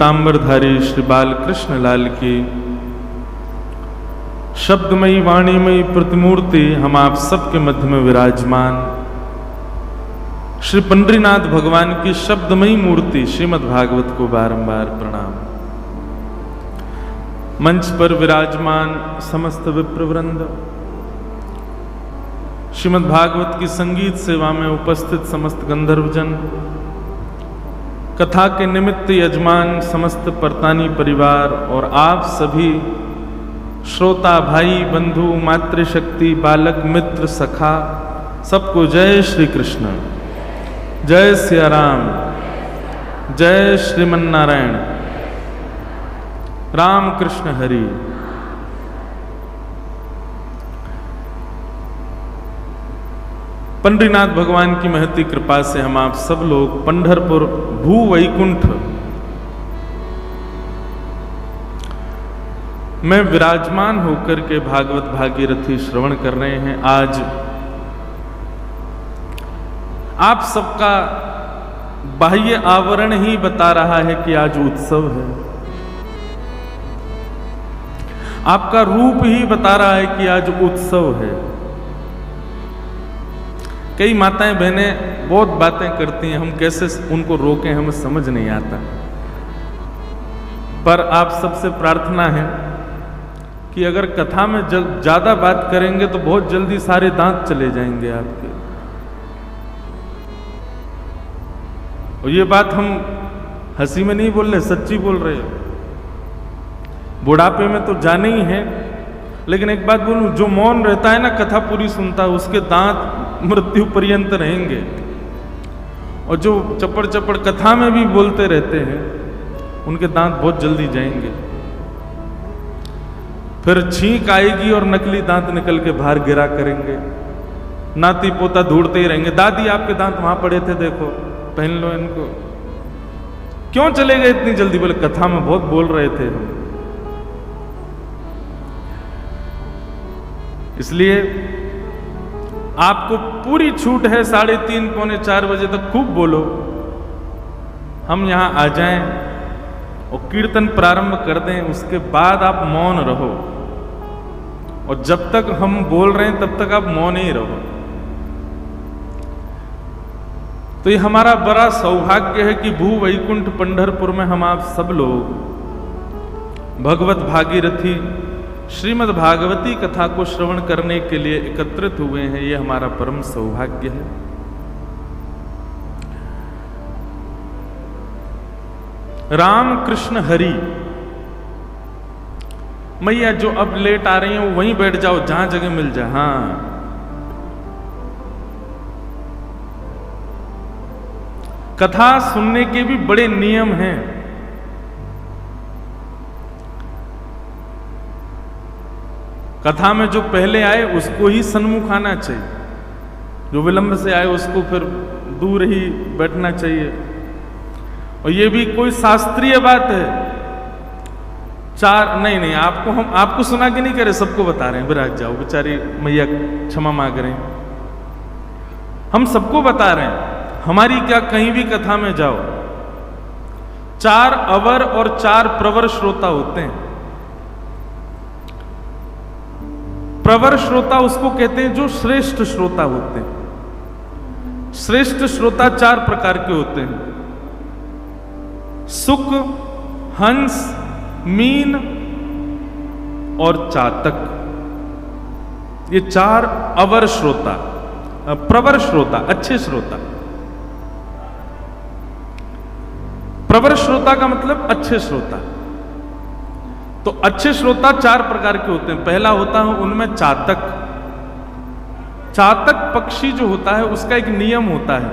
तांबरधारी श्री बालकृष्ण लाल की शब्दमयी वाणीमयी प्रतिमूर्ति हम आप सबके मध्य में विराजमान श्री पंडरीनाथ भगवान की शब्दमयी मूर्ति श्रीमद् भागवत को बारंबार प्रणाम। मंच पर विराजमान समस्त विप्रवृंद, श्रीमद् भागवत की संगीत सेवा में उपस्थित समस्त गंधर्वजन, कथा के निमित्त यजमान समस्त परतानी परिवार और आप सभी श्रोता भाई बंधु मातृशक्ति बालक मित्र सखा, सबको जय श्री कृष्ण, जय सिया राम, जय श्रीमन नारायण, राम कृष्ण हरि। पंडरीनाथ भगवान की महती कृपा से हम आप सब लोग पंढरपुर भू वैकुंठ में विराजमान होकर के भागवत भागीरथी श्रवण कर रहे हैं। आज आप सबका बाह्य आवरण ही बता रहा है कि आज उत्सव है, आपका रूप ही बता रहा है कि आज उत्सव है। कई माताएं बहनें बहुत बातें करती हैं, हम कैसे उनको रोकें हमें समझ नहीं आता, पर आप सबसे प्रार्थना है कि अगर कथा में ज्यादा बात करेंगे तो बहुत जल्दी सारे दांत चले जाएंगे आपके। और ये बात हम हंसी में नहीं बोल रहे, सच्ची बोल रहे हो। बुढ़ापे में तो जाने ही है, लेकिन एक बात बोलूं, जो मौन रहता है ना, कथा पूरी सुनता है, उसके दांत मृत्यु पर्यंत रहेंगे। और जो चपड़ चपड़ कथा में भी बोलते रहते हैं, उनके दांत बहुत जल्दी जाएंगे। फिर छींक आएगी और नकली दांत निकल के बाहर गिरा करेंगे, नाती पोता ढूंढते ही रहेंगे, दादी आपके दांत वहां पड़े थे, देखो पहन लो इनको। क्यों चले गए इतनी जल्दी? बोले कथा में बहुत बोल रहे थे हम। इसलिए आपको पूरी छूट है, 3:30 पौने 4 बजे तक खूब बोलो। हम यहां आ जाएं और कीर्तन प्रारंभ कर दें, उसके बाद आप मौन रहो, और जब तक हम बोल रहे हैं तब तक आप मौन ही रहो। तो ये हमारा बड़ा सौभाग्य है कि भू वैकुंठ पंढरपुर में हम आप सब लोग भगवत भागीरथी श्रीमद् भागवती कथा को श्रवण करने के लिए एकत्रित हुए हैं। ये हमारा परम सौभाग्य है। राम कृष्ण हरि। मैया जो अब लेट आ रही हैं वहीं बैठ जाओ, जहां जगह मिल जाए। हाँ, कथा सुनने के भी बड़े नियम हैं। कथा में जो पहले आए उसको ही सन्मुख आना चाहिए, जो विलंब से आए उसको फिर दूर ही बैठना चाहिए। और ये भी कोई शास्त्रीय बात है। नहीं, हम आपको सुना के नहीं करे, सबको बता रहे हैं, विराज जाओ, बेचारी मैया क्षमा मांग रहे हैं। हम सबको बता रहे हैं, हमारी क्या कहीं भी कथा में जाओ, 4 अवर और 4 प्रवर श्रोता होते हैं। प्रवर श्रोता उसको कहते हैं जो श्रेष्ठ श्रोता होते हैं। श्रेष्ठ श्रोता 4 प्रकार के होते हैं: सुक, हंस, मीन और चातक। ये 4 अवर श्रोता, प्रवर श्रोता, अच्छे श्रोता। प्रवर श्रोता का मतलब अच्छे श्रोता। तो अच्छे श्रोता 4 प्रकार के होते हैं। पहला होता है उनमें चातक। चातक पक्षी जो होता है उसका एक नियम होता है,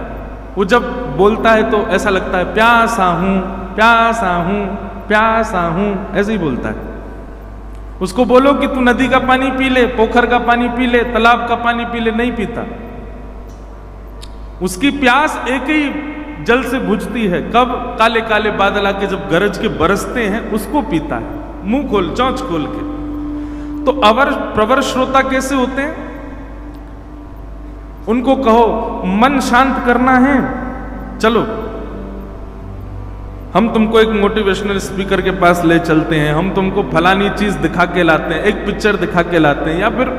वो जब बोलता है तो ऐसा लगता है प्यासा हूं, प्यासा हूं, प्यासा हूं, ऐसे ही बोलता है। उसको बोलो कि तू नदी का पानी पी ले, पोखर का पानी पी ले, तालाब का पानी पी ले, नहीं पीता। उसकी प्यास एक ही जल से बुझती है, कब? काले काले बादल आके जब गरज के बरसते हैं उसको पीता है, मुंह खोल, चौंच खोल के। तो प्रवर श्रोता कैसे होते हैं? उनको कहो मन शांत करना है, चलो हम तुमको एक मोटिवेशनल स्पीकर के पास ले चलते हैं, हम तुमको फलानी चीज दिखा के लाते हैं, एक पिक्चर दिखा के लाते हैं, या फिर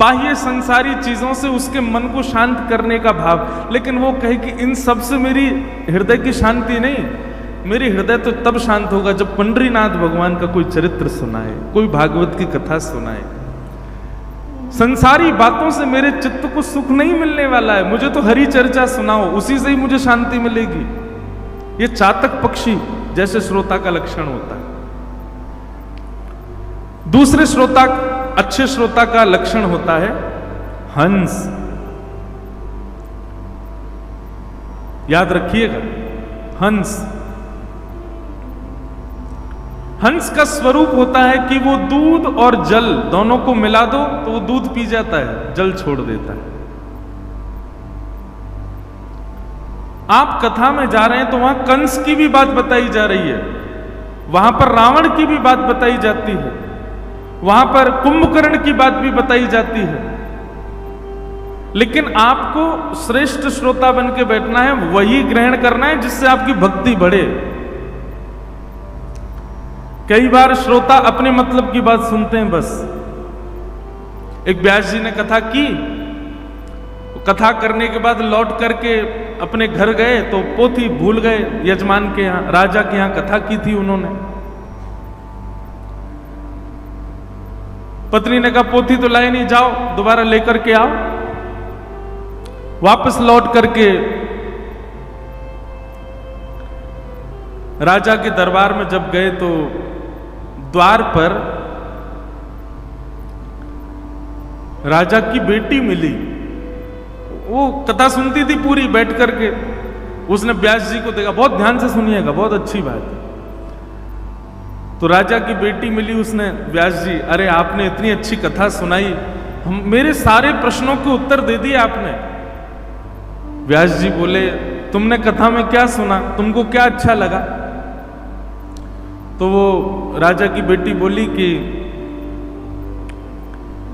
बाह्य संसारी चीजों से उसके मन को शांत करने का भाव, लेकिन वो कहे कि इन सब से मेरी हृदय की शांति नहीं, मेरी हृदय तो तब शांत होगा जब पंडरीनाथ भगवान का कोई चरित्र सुनाए, कोई भागवत की कथा सुनाए। संसारी बातों से मेरे चित्त को सुख नहीं मिलने वाला है, मुझे तो हरि चर्चा सुनाओ, उसी से ही मुझे शांति मिलेगी। ये चातक पक्षी जैसे श्रोता का लक्षण होता है। दूसरे श्रोता, अच्छे श्रोता का लक्षण होता है हंस। याद रखिएगा, हंस। हंस का स्वरूप होता है कि वो दूध और जल दोनों को मिला दो तो वो दूध पी जाता है, जल छोड़ देता है। आप कथा में जा रहे हैं तो वहां कंस की भी बात बताई जा रही है, वहां पर रावण की भी बात बताई जाती है, वहां पर कुंभकर्ण की बात भी बताई जाती है, लेकिन आपको श्रेष्ठ श्रोता बन के बैठना है, वही ग्रहण करना है जिससे आपकी भक्ति बढ़े। कई बार श्रोता अपने मतलब की बात सुनते हैं बस। एक व्यास जी ने कथा की, कथा करने के बाद लौट करके अपने घर गए तो पोथी भूल गए, यजमान के यहां, राजा के यहां कथा की थी उन्होंने। पत्नी ने कहा पोथी तो लाए नहीं, जाओ दोबारा लेकर के आओ। वापस लौट करके राजा के दरबार में जब गए तो द्वार पर राजा की बेटी मिली। वो कथा सुनती थी पूरी बैठ करके, उसने व्यास जी को देखा, बहुत ध्यान से सुनिएगा, बहुत अच्छी बात है। तो राजा की बेटी मिली, उसने व्यास जी, अरे आपने इतनी अच्छी कथा सुनाई, मेरे सारे प्रश्नों के उत्तर दे दिए आपने। व्यास जी बोले, तुमने कथा में क्या सुना, तुमको क्या अच्छा लगा? तो वो राजा की बेटी बोली कि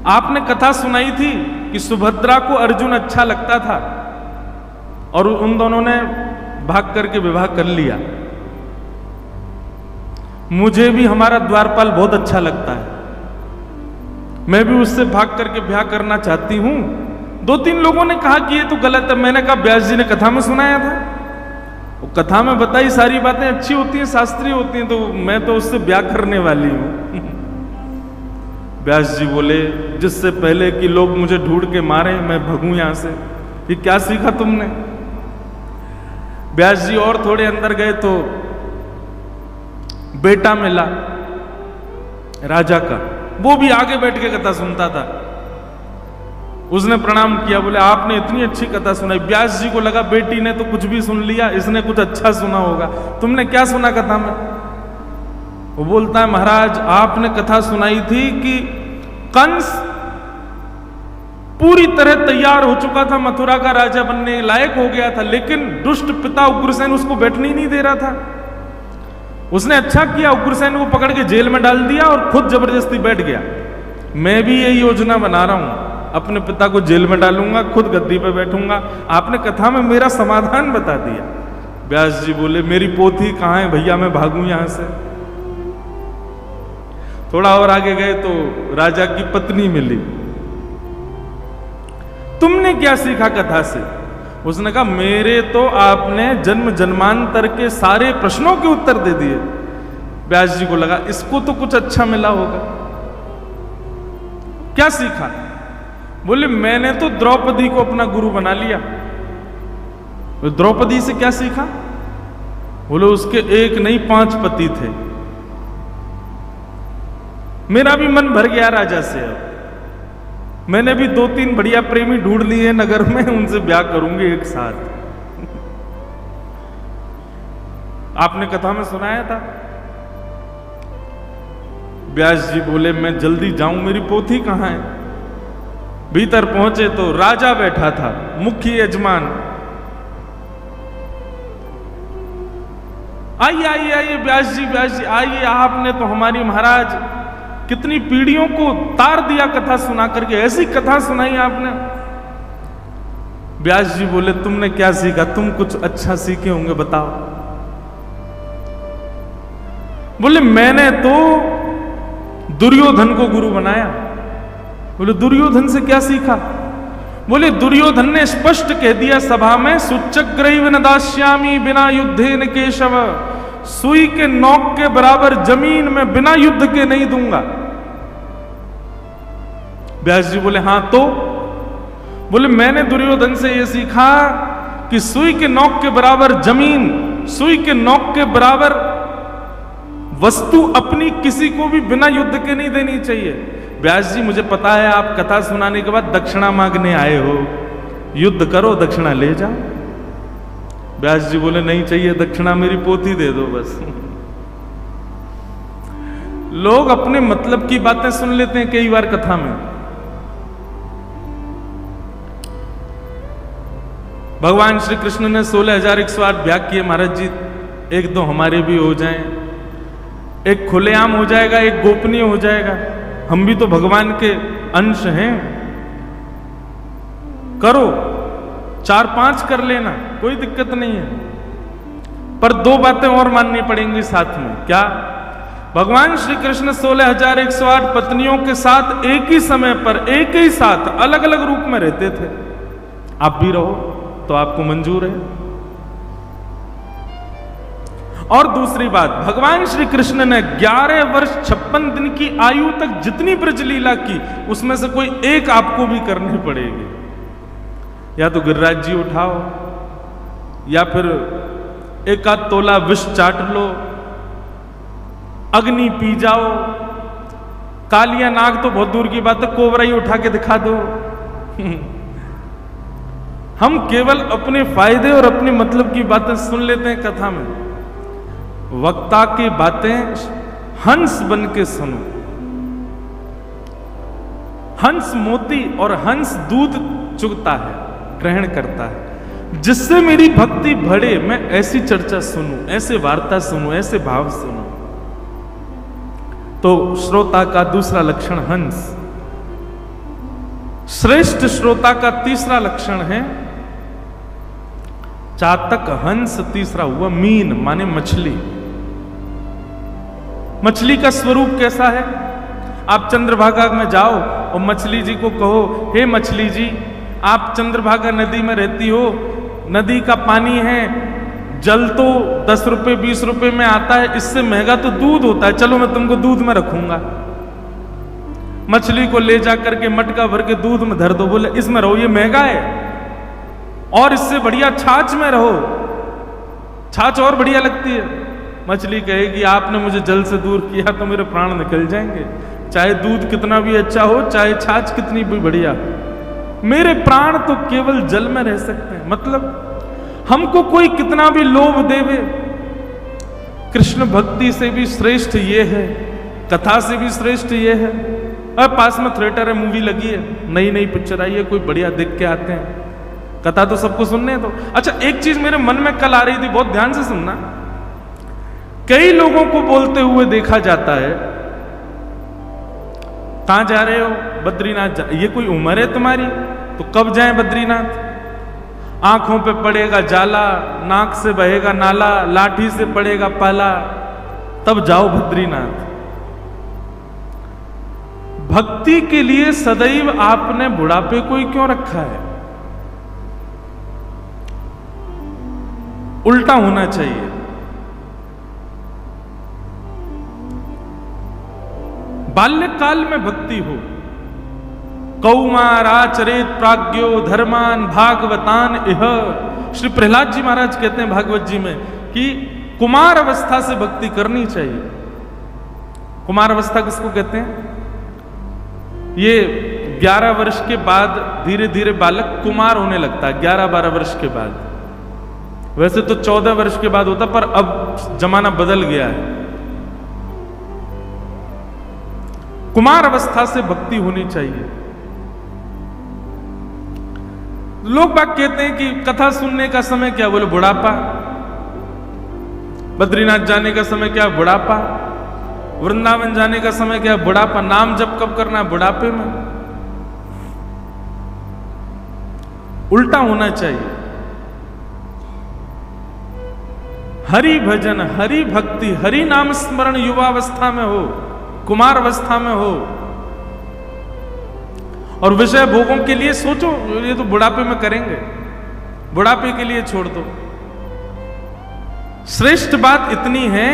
आपने कथा सुनाई थी कि सुभद्रा को अर्जुन अच्छा लगता था और उन दोनों ने भाग करके विवाह कर लिया। मुझे भी हमारा द्वारपाल बहुत अच्छा लगता है, मैं भी उससे भाग करके ब्याह करना चाहती हूं। दो तीन लोगों ने कहा कि ये तो गलत है। मैंने कहा व्यास जी ने कथा में सुनाया था, वो कथा में बताई सारी बातें अच्छी होती हैं, शास्त्रीय होती हैं, तो मैं तो उससे ब्याह करने वाली हूं। व्यास जी बोले, जिससे पहले कि लोग मुझे ढूंढ के मारे मैं भगूं यहां से, ये क्या सीखा तुमने? व्यास जी और थोड़े अंदर गए तो बेटा मिला राजा का, वो भी आगे बैठ के कथा सुनता था। उसने प्रणाम किया, बोले आपने इतनी अच्छी कथा सुनाई। व्यास जी को लगा बेटी ने तो कुछ भी सुन लिया, इसने कुछ अच्छा सुना होगा, तुमने क्या सुना कथा में? वो बोलता है, महाराज आपने कथा सुनाई थी कि कंस पूरी तरह तैयार हो चुका था, मथुरा का राजा बनने लायक हो गया था, लेकिन दुष्ट पिता उग्रसेन उसको बैठने ही नहीं दे रहा था। उसने अच्छा किया, उग्रसेन को पकड़ के जेल में डाल दिया और खुद जबरदस्ती बैठ गया। मैं भी ये योजना बना रहा हूं, अपने पिता को जेल में डालूंगा, खुद गद्दी पे बैठूंगा। आपने कथा में मेरा समाधान बता दिया। व्यास जी बोले, मेरी पोथी कहां है भैया, मैं भागूं यहां से। थोड़ा और आगे गए तो राजा की पत्नी मिली। तुमने क्या सीखा कथा से? उसने कहा, मेरे तो आपने जन्म जन्मांतर के सारे प्रश्नों के उत्तर दे दिए। व्यास जी को लगा इसको तो कुछ अच्छा मिला होगा। क्या सीखा? बोले, मैंने तो द्रौपदी को अपना गुरु बना लिया। द्रौपदी से क्या सीखा? बोले, उसके एक नहीं 5 पति थे। मेरा भी मन भर गया राजा से। अब मैंने भी 2-3 बढ़िया प्रेमी ढूंढ लिए नगर में, उनसे ब्याह करूंगी एक साथ। आपने कथा में सुनाया था। व्यास जी बोले, मैं जल्दी जाऊं, मेरी पोथी कहां है? भीतर पहुंचे तो राजा बैठा था, मुख्य यजमान। आइए आइए आइए व्यास जी आइए, आपने तो हमारी महाराज कितनी पीढ़ियों को तार दिया कथा सुना करके, ऐसी कथा सुनाई आपने। व्यास जी बोले, तुमने क्या सीखा? तुम कुछ अच्छा सीखे होंगे, बताओ। बोले मैंने तो दुर्योधन को गुरु बनाया। बोले दुर्योधन से क्या सीखा? बोले दुर्योधन ने स्पष्ट कह दिया सभा में, सुचक्रैव न दास्यामि बिना युद्धेन केशव, सुई के नोक के बराबर जमीन में बिना युद्ध के नहीं दूंगा। व्यास जी बोले हाँ तो? बोले मैंने दुर्योधन से यह सीखा कि सुई के नोक के बराबर जमीन, सुई के नोक के बराबर वस्तु अपनी किसी को भी बिना युद्ध के नहीं देनी चाहिए। व्यास जी मुझे पता है आप कथा सुनाने के बाद दक्षिणा मांगने आए हो, युद्ध करो दक्षिणा ले जाओ। व्यास जी बोले नहीं चाहिए दक्षिणा, मेरी पोथी दे दो बस। लोग अपने मतलब की बातें सुन लेते हैं कई बार कथा में। भगवान श्री कृष्ण ने 16,108 व्याग किए महाराज जी, एक दो हमारे भी हो जाएं, एक खुलेआम हो जाएगा, एक गोपनीय हो जाएगा। हम भी तो भगवान के अंश हैं। करो 4-5 कर लेना, कोई दिक्कत नहीं है, पर 2 बातें और माननी पड़ेंगी साथ में। क्या? भगवान श्री कृष्ण 16,108 पत्नियों के साथ एक ही समय पर एक ही साथ अलग अलग रूप में रहते थे। आप भी रहो तो आपको मंजूर है। और दूसरी बात, भगवान श्री कृष्ण ने 11 वर्ष 56 दिन की आयु तक जितनी ब्रज लीला की, उसमें से कोई एक आपको भी करनी पड़ेगी। या तो गिरिराज जी उठाओ, या फिर 1 तोला विष चाट लो, अग्नि पी जाओ, कालिया नाग तो बहुत दूर की बात है, कोबरा ही उठा के दिखा दो। हम केवल अपने फायदे और अपने मतलब की बातें सुन लेते हैं कथा में। वक्ता की बातें हंस बन के सुनो। हंस मोती और हंस दूध चुगता है, ग्रहण करता है। जिससे मेरी भक्ति बढ़े, मैं ऐसी चर्चा सुनूं, ऐसे वार्ता सुनूं, ऐसे भाव सुनूं। तो श्रोता का दूसरा लक्षण हंस। श्रेष्ठ श्रोता का तीसरा लक्षण है चातक हंस। तीसरा हुआ मीन, माने मछली। मछली का स्वरूप कैसा है? आप चंद्रभागा में जाओ और मछली जी को कहो, हे मछली जी, आप चंद्रभागा नदी में रहती हो, नदी का पानी है, जल तो 10 रुपए 20 रुपए में आता है, इससे महंगा तो दूध होता है, चलो मैं तुमको दूध में रखूंगा। मछली को ले जा करके मटका भर के दूध में धर दो, बोले इसमें रहो, ये महंगा है, और इससे बढ़िया छाछ में रहो, छाछ और बढ़िया लगती है। मछली कहेगी आपने मुझे जल से दूर किया तो मेरे प्राण निकल जाएंगे, चाहे दूध कितना भी अच्छा हो, चाहे छाछ कितनी भी बढ़िया, मेरे प्राण तो केवल जल में रह सकते हैं। मतलब हमको कोई कितना भी लोभ देवे, कृष्ण भक्ति से भी श्रेष्ठ ये है, कथा से भी श्रेष्ठ ये है। अब पास में थिएटर है, मूवी लगी है, नई नई पिक्चर आई है, कोई बढ़िया देख के आते हैं, कथा तो सबको सुनने दो। अच्छा, एक चीज मेरे मन में कल आ रही थी, बहुत ध्यान से सुनना। कई लोगों को बोलते हुए देखा जाता है, कहां जा रहे हो? बद्रीनाथ जा। ये कोई उम्र है तुम्हारी? तो कब जाएं बद्रीनाथ? आंखों पे पड़ेगा जाला, नाक से बहेगा नाला, लाठी से पड़ेगा पाला, तब जाओ बद्रीनाथ। भक्ति के लिए सदैव आपने बुढ़ापे को ही क्यों रखा है? उल्टा होना चाहिए। बाल्यकाल में भक्ति हो। कौमाराचरेत प्राज्ञो धर्मान भागवतान इह। श्री प्रहलाद जी महाराज कहते हैं भागवत जी में कि कुमार अवस्था से भक्ति करनी चाहिए। कुमार अवस्था किसको कहते हैं? ये 11 वर्ष के बाद धीरे धीरे बालक कुमार होने लगता है, 11-12 वर्ष के बाद। वैसे तो 14 वर्ष के बाद होता, पर अब जमाना बदल गया है। कुमार अवस्था से भक्ति होनी चाहिए। लोग बात कहते हैं कि कथा सुनने का समय क्या? बोले बुढ़ापा। बद्रीनाथ जाने का समय क्या? बुढ़ापा। वृंदावन जाने का समय क्या? बुढ़ापा। नाम जप कब करना है? बुढ़ापे में। उल्टा होना चाहिए। हरि भजन, हरि भक्ति, हरि नाम स्मरण युवावस्था में हो, कुमार अवस्था में हो, और विषय भोगों के लिए सोचो ये तो बुढ़ापे में करेंगे, बुढ़ापे के लिए छोड़ दो। श्रेष्ठ बात इतनी है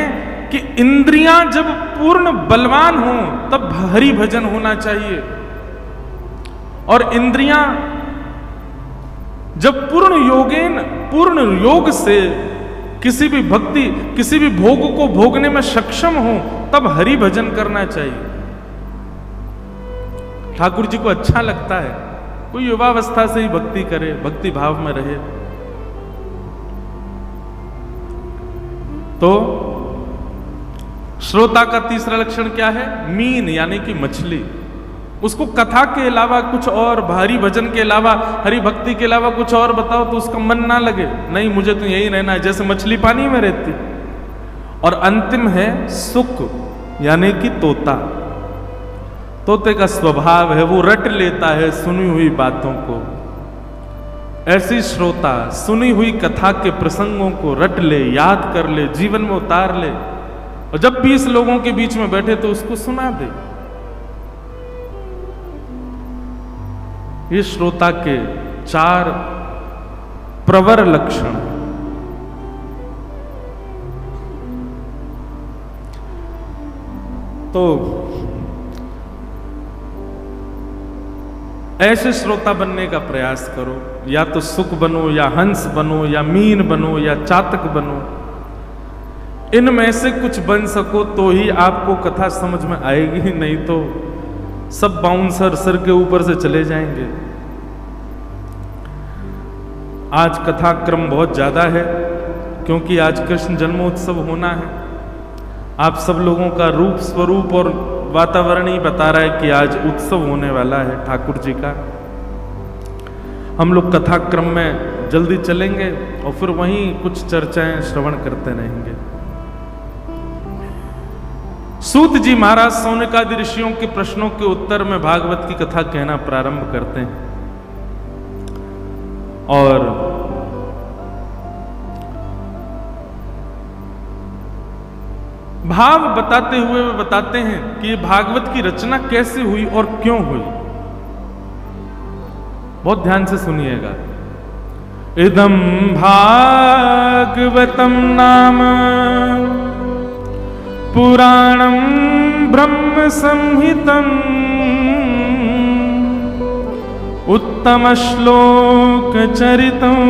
कि इंद्रियां जब पूर्ण बलवान हो तब हरि भजन होना चाहिए, और इंद्रियां जब पूर्ण योग से किसी भी भक्ति, किसी भी भोग को भोगने में सक्षम हो तब हरि भजन करना चाहिए। ठाकुर जी को अच्छा लगता है कोई युवावस्था से ही भक्ति करे, भक्ति भाव में रहे। तो श्रोता का तीसरा लक्षण क्या है? मीन यानी कि मछली। उसको कथा के अलावा कुछ और, भारी भजन के अलावा, हरि भक्ति के अलावा कुछ और बताओ तो उसका मन ना लगे, नहीं मुझे तो यही रहना है, जैसे मछली पानी में रहती। और अंतिम है सुक यानी कि तोता। तोते का स्वभाव है वो रट लेता है सुनी हुई बातों को। ऐसी श्रोता सुनी हुई कथा के प्रसंगों को रट ले, याद कर ले, जीवन में उतार ले, और जब भी इस लोगों के बीच में बैठे तो उसको सुना दे। ये श्रोता के 4 प्रवर लक्षण। तो ऐसे श्रोता बनने का प्रयास करो, या तो सुक बनो, या हंस बनो, या मीन बनो, या चातक बनो। इनमें से कुछ बन सको तो ही आपको कथा समझ में आएगी, नहीं तो सब बाउंसर सर के ऊपर से चले जाएंगे। आज कथा क्रम बहुत ज्यादा है क्योंकि आज कृष्ण जन्मोत्सव होना है। आप सब लोगों का रूप स्वरूप और वातावरण ही बता रहा है कि आज उत्सव होने वाला है ठाकुर जी का। हम लोग कथा क्रम में जल्दी चलेंगे और फिर वहीं कुछ चर्चाएं श्रवण करते रहेंगे। सूत जी महाराज सौनकादि ऋषियों के प्रश्नों के उत्तर में भागवत की कथा कहना प्रारंभ करते हैं, और भाव बताते हुए वे बताते हैं कि ये भागवत की रचना कैसे हुई और क्यों हुई। बहुत ध्यान से सुनिएगा। इदं भागवतम नाम पुराणं ब्रह्म संहितं उत्तम श्लोक चरितं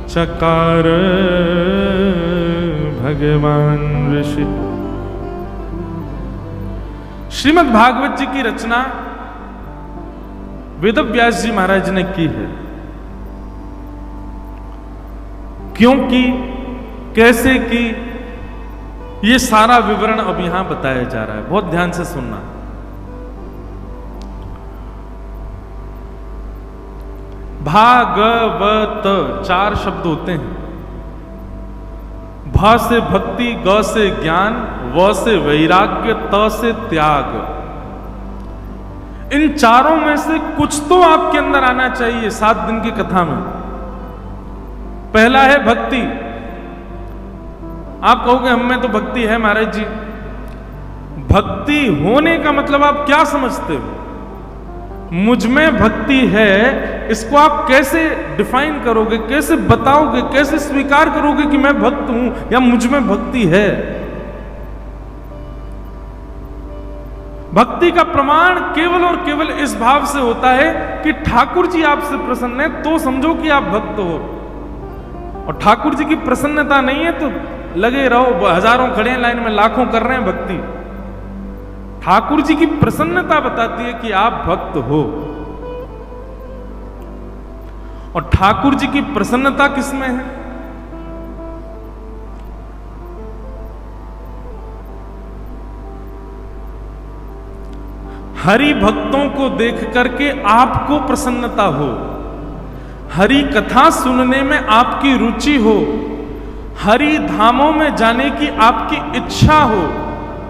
चकार भगवान ऋषि। श्रीमद् भागवत जी की रचना वेदव्यास जी महाराज ने की है। क्यों की, कैसे की, ये सारा विवरण अब यहां बताया जा रहा है। बहुत ध्यान से सुनना। भागवत 4 शब्द होते हैं। भ से भक्ति, ग से ज्ञान, व से वैराग्य, त से त्याग। इन चारों में से कुछ तो आपके अंदर आना चाहिए 7 दिन की कथा में। पहला है भक्ति। आप कहोगे हम में तो भक्ति है महाराज जी। भक्ति होने का मतलब आप क्या समझते हो? मुझ में भक्ति है, इसको आप कैसे डिफाइन करोगे, कैसे बताओगे, कैसे स्वीकार करोगे कि मैं भक्त हूं या मुझ में भक्ति है? भक्ति का प्रमाण केवल और केवल इस भाव से होता है कि ठाकुर जी आपसे प्रसन्न है तो समझो कि आप भक्त हो। और ठाकुर जी की प्रसन्नता नहीं है तो लगे रहो, हजारों खड़े हैं लाइन में, लाखों कर रहे हैं भक्ति। ठाकुर जी की प्रसन्नता बताती है कि आप भक्त हो। और ठाकुर जी की प्रसन्नता किसमें है? हरि भक्तों को देख करके आपको प्रसन्नता हो, हरि कथा सुनने में आपकी रुचि हो, हरि धामों में जाने की आपकी इच्छा हो,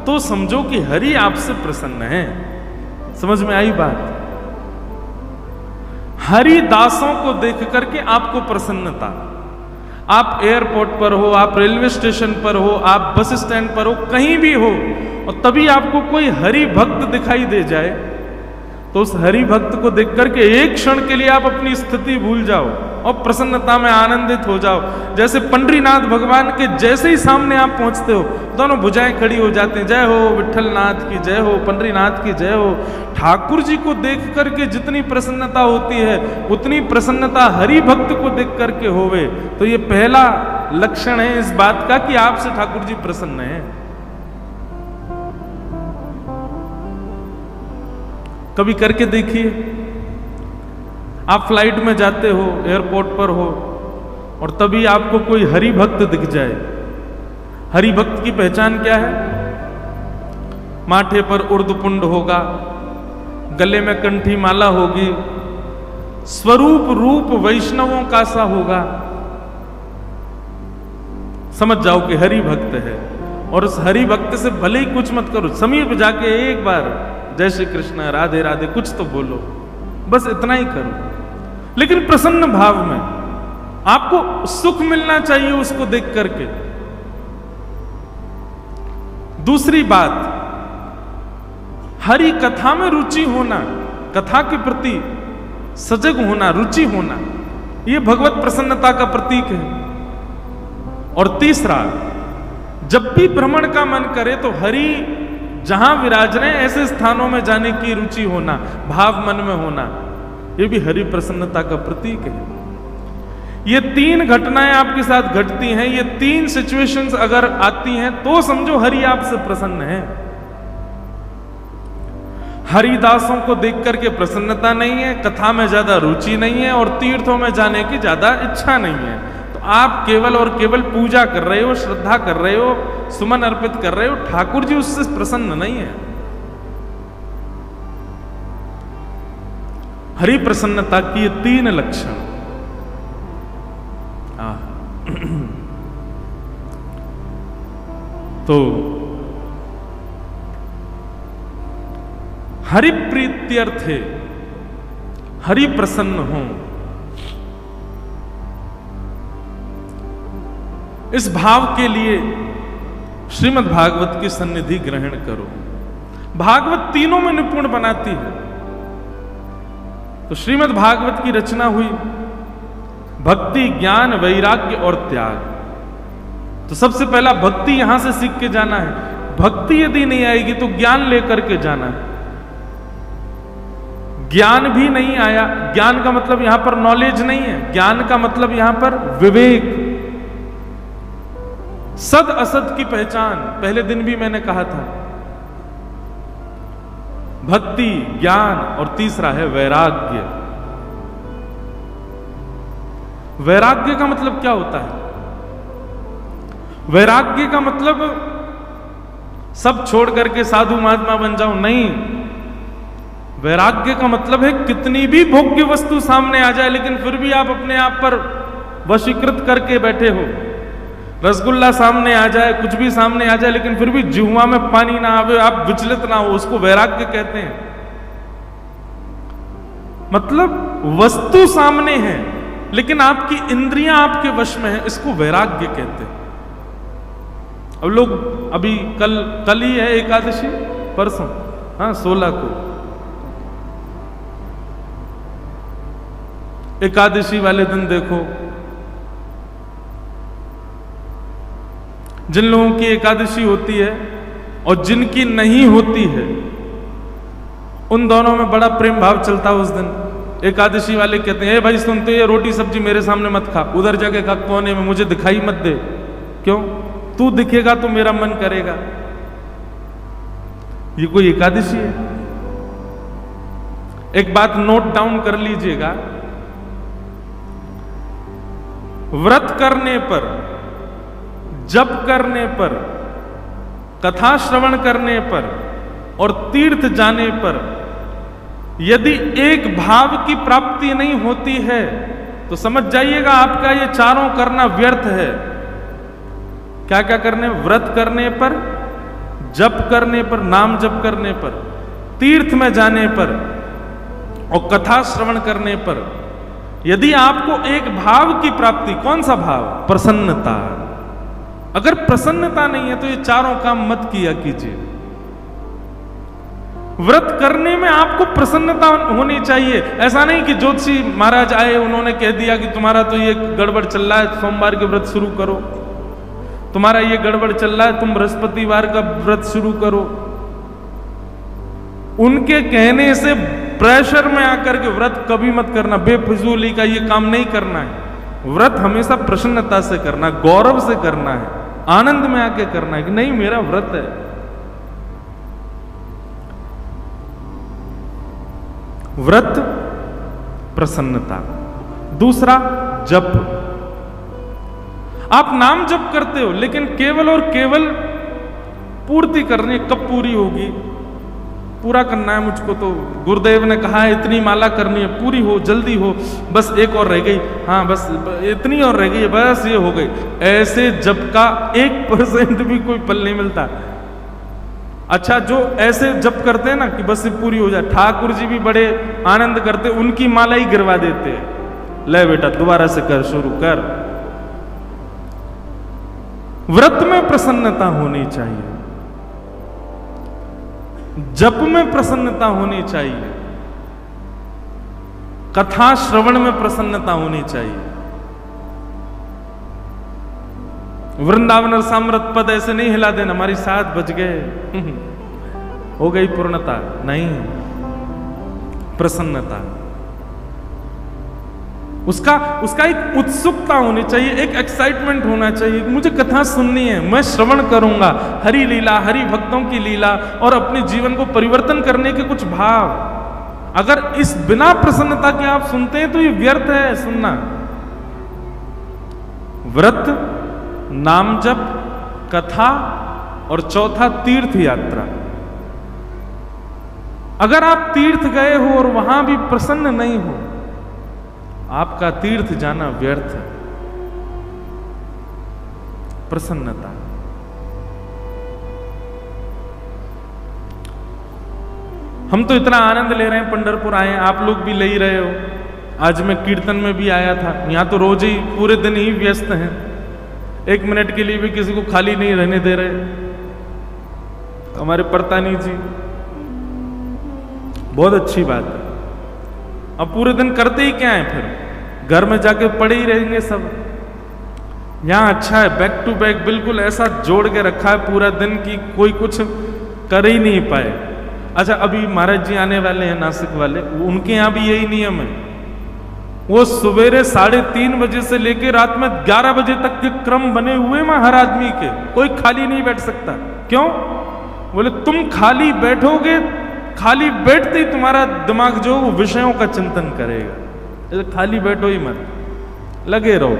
तो समझो कि हरि आपसे प्रसन्न है। समझ में आई बात? हरि दासों को देख करके आपको प्रसन्नता। आप एयरपोर्ट पर हो, आप रेलवे स्टेशन पर हो, आप बस स्टैंड पर हो, कहीं भी हो, और तभी आपको कोई हरि भक्त दिखाई दे जाए, तो उस हरि भक्त को देख करके एक क्षण के लिए आप अपनी स्थिति भूल जाओ और प्रसन्नता में आनंदित हो जाओ। जैसे पंडरीनाथ भगवान के जैसे ही सामने आप पहुंचते हो, दोनों भुजाएं खड़ी हो जाती हैं, जय हो विठ्ठलनाथ की जय हो, पंडरीनाथ की जय हो। ठाकुर जी को देख करके जितनी प्रसन्नता होती है, उतनी प्रसन्नता हरि भक्त को देख करके होवे, तो ये पहला लक्षण है इस बात का कि आपसे ठाकुर जी प्रसन्न हैं। कभी करके देखिए, आप फ्लाइट में जाते हो, एयरपोर्ट पर हो, और तभी आपको कोई हरि भक्त दिख जाए। हरि भक्त की पहचान क्या है? माथे पर उर्दपुंड होगा, गले में कंठी माला होगी, स्वरूप रूप वैष्णवों का सा होगा, समझ जाओ कि हरि भक्त है। और उस हरि भक्त से भले ही कुछ मत करो, समीप जाके एक बार जय श्री कृष्ण, राधे राधे कुछ तो बोलो, बस इतना ही करो, लेकिन प्रसन्न भाव में। आपको सुख मिलना चाहिए उसको देख करके। दूसरी बात, हरि कथा में रुचि होना, कथा के प्रति सजग होना, रुचि होना, यह भगवत प्रसन्नता का प्रतीक है। और तीसरा, जब भी भ्रमण का मन करे तो हरि जहां विराज रहे ऐसे स्थानों में जाने की रुचि होना, भाव मन में होना, यह भी हरि प्रसन्नता का प्रतीक है। ये तीन घटनाएं आपके साथ घटती हैं, ये तीन सिचुएशंस अगर आती हैं तो समझो हरि आपसे प्रसन्न है। हरिदासों को देख करके प्रसन्नता नहीं है, कथा में ज्यादा रुचि नहीं है, और तीर्थों में जाने की ज्यादा इच्छा नहीं है, तो आप केवल और केवल पूजा कर रहे हो, श्रद्धा कर रहे हो, सुमन अर्पित कर रहे हो, ठाकुर जी उससे प्रसन्न नहीं है। हरि प्रसन्नता की ये तीन लक्षण। तो हरि प्रीत्यर्थे, हरि प्रसन्न हो, इस भाव के लिए श्रीमद् भागवत की सन्निधि ग्रहण करो। भागवत तीनों में निपुण बनाती है। तो श्रीमद् भागवत की रचना हुई भक्ति, ज्ञान, वैराग्य और त्याग। तो सबसे पहला भक्ति यहां से सीख के जाना है। भक्ति यदि नहीं आएगी तो ज्ञान लेकर के जाना है। ज्ञान भी नहीं आया, ज्ञान का मतलब यहां पर नॉलेज नहीं है, ज्ञान का मतलब यहां पर विवेक, सद असद की पहचान। पहले दिन भी मैंने कहा था, भक्ति, ज्ञान और तीसरा है वैराग्य। वैराग्य का मतलब क्या होता है? वैराग्य का मतलब सब छोड़ करके साधु महात्मा बन जाओ, नहीं। वैराग्य का मतलब है कितनी भी भोग्य वस्तु सामने आ जाए लेकिन फिर भी आप अपने आप पर वशीकृत करके बैठे हो। रसगुल्ला सामने आ जाए, कुछ भी सामने आ जाए, लेकिन फिर भी जिह्वा में पानी ना आवे, आप विचलित ना हो, उसको वैराग्य कहते हैं। मतलब वस्तु सामने है लेकिन आपकी इंद्रियां आपके वश में है, इसको वैराग्य कहते हैं। अब लोग अभी कल ही है एकादशी, परसों, हाँ 16 को एकादशी वाले दिन देखो, जिन लोगों की एकादशी होती है और जिनकी नहीं होती है, उन दोनों में बड़ा प्रेम भाव चलता है उस दिन। एकादशी वाले कहते हैं, भाई सुन, तो ये रोटी सब्जी मेरे सामने मत खा, उधर जाके खा कोने में, मुझे दिखाई मत दे। क्यों? तू दिखेगा तो मेरा मन करेगा। ये कोई एकादशी है? एक बात नोट डाउन कर लीजिएगा, व्रत करने पर, जप करने पर, कथा श्रवण करने पर और तीर्थ जाने पर यदि एक भाव की प्राप्ति नहीं होती है तो समझ जाइएगा आपका ये चारों करना व्यर्थ है। क्या क्या करने? व्रत करने पर, जप करने पर, नाम जप करने पर, तीर्थ में जाने पर और कथा श्रवण करने पर यदि आपको एक भाव की प्राप्ति, कौन सा भाव? प्रसन्नता। अगर प्रसन्नता नहीं है तो ये चारों काम मत किया कीजिए। व्रत करने में आपको प्रसन्नता होनी चाहिए। ऐसा नहीं कि ज्योतिषी महाराज आए, उन्होंने कह दिया कि तुम्हारा तो ये गड़बड़ चल रहा है, सोमवार के व्रत शुरू करो, तुम्हारा ये गड़बड़ चल रहा है, तुम बृहस्पतिवार का व्रत शुरू करो। उनके कहने से प्रेशर में आकर के व्रत कभी मत करना, बेफिजूली का ये काम नहीं करना है। व्रत हमेशा प्रसन्नता से करना, गौरव से करना है, आनंद में आके करना है कि नहीं मेरा व्रत है। व्रत प्रसन्नता। दूसरा जप। आप नाम जप करते हो लेकिन केवल और केवल पूर्ति करनी, कब पूरी होगी? पूरा करना है मुझको, तो गुरुदेव ने कहा है इतनी माला करनी है, पूरी हो, जल्दी हो, बस एक और रह गई, हाँ बस इतनी और रह गई, बस ये हो गई। ऐसे जप का 1% भी कोई फल नहीं मिलता। अच्छा, जो ऐसे जप करते हैं ना कि बस ये पूरी हो जाए, ठाकुर जी भी बड़े आनंद करते, उनकी माला ही गिरवा देते हैं, ले बेटा दोबारा से कर, शुरू कर। व्रत में प्रसन्नता होनी चाहिए, जप में प्रसन्नता होनी चाहिए, कथा श्रवण में प्रसन्नता होनी चाहिए। वृंदावन और साम्रत पद ऐसे नहीं हिला देना, हमारी 7 बज गए हो गई पूर्णता, नहीं, प्रसन्नता। उसका एक उत्सुकता होनी चाहिए, एक एक्साइटमेंट होना चाहिए, मुझे कथा सुननी है, मैं श्रवण करूंगा, हरि लीला, हरि भक्तों की लीला, और अपने जीवन को परिवर्तन करने के कुछ भाव। अगर इस बिना प्रसन्नता के आप सुनते हैं तो ये व्यर्थ है सुनना। व्रत, नाम जप, कथा, और चौथा तीर्थ यात्रा। अगर आप तीर्थ गए हो और वहां भी प्रसन्न नहीं हो, आपका तीर्थ जाना व्यर्थ है। प्रसन्नता। हम तो इतना आनंद ले रहे हैं, पंढरपुर आए, आप लोग भी ले ही रहे हो। आज मैं कीर्तन में भी आया था, यहां तो रोज ही पूरे दिन ही व्यस्त हैं, 1 मिनट के लिए भी किसी को खाली नहीं रहने दे रहे हमारे परतानी जी। बहुत अच्छी बात है। अब पूरे दिन करते ही क्या है, फिर घर में जाके पड़े ही रहेंगे सब। यहां अच्छा है, बैक टू बैक बिल्कुल ऐसा जोड़ के रखा है पूरा दिन की कोई कुछ कर ही नहीं पाए। अच्छा, अभी महाराज जी आने वाले हैं नासिक वाले, उनके यहां भी यही नियम है, वो सवेरे 3:30 बजे से लेके रात में 11 बजे तक के क्रम बने हुए हैं हर आदमी के, कोई खाली नहीं बैठ सकता। क्यों? बोले तुम खाली बैठोगे, खाली बैठते ही तुम्हारा दिमाग जो वो विषयों का चिंतन करेगा। खाली बैठो ही मत, लगे रहो,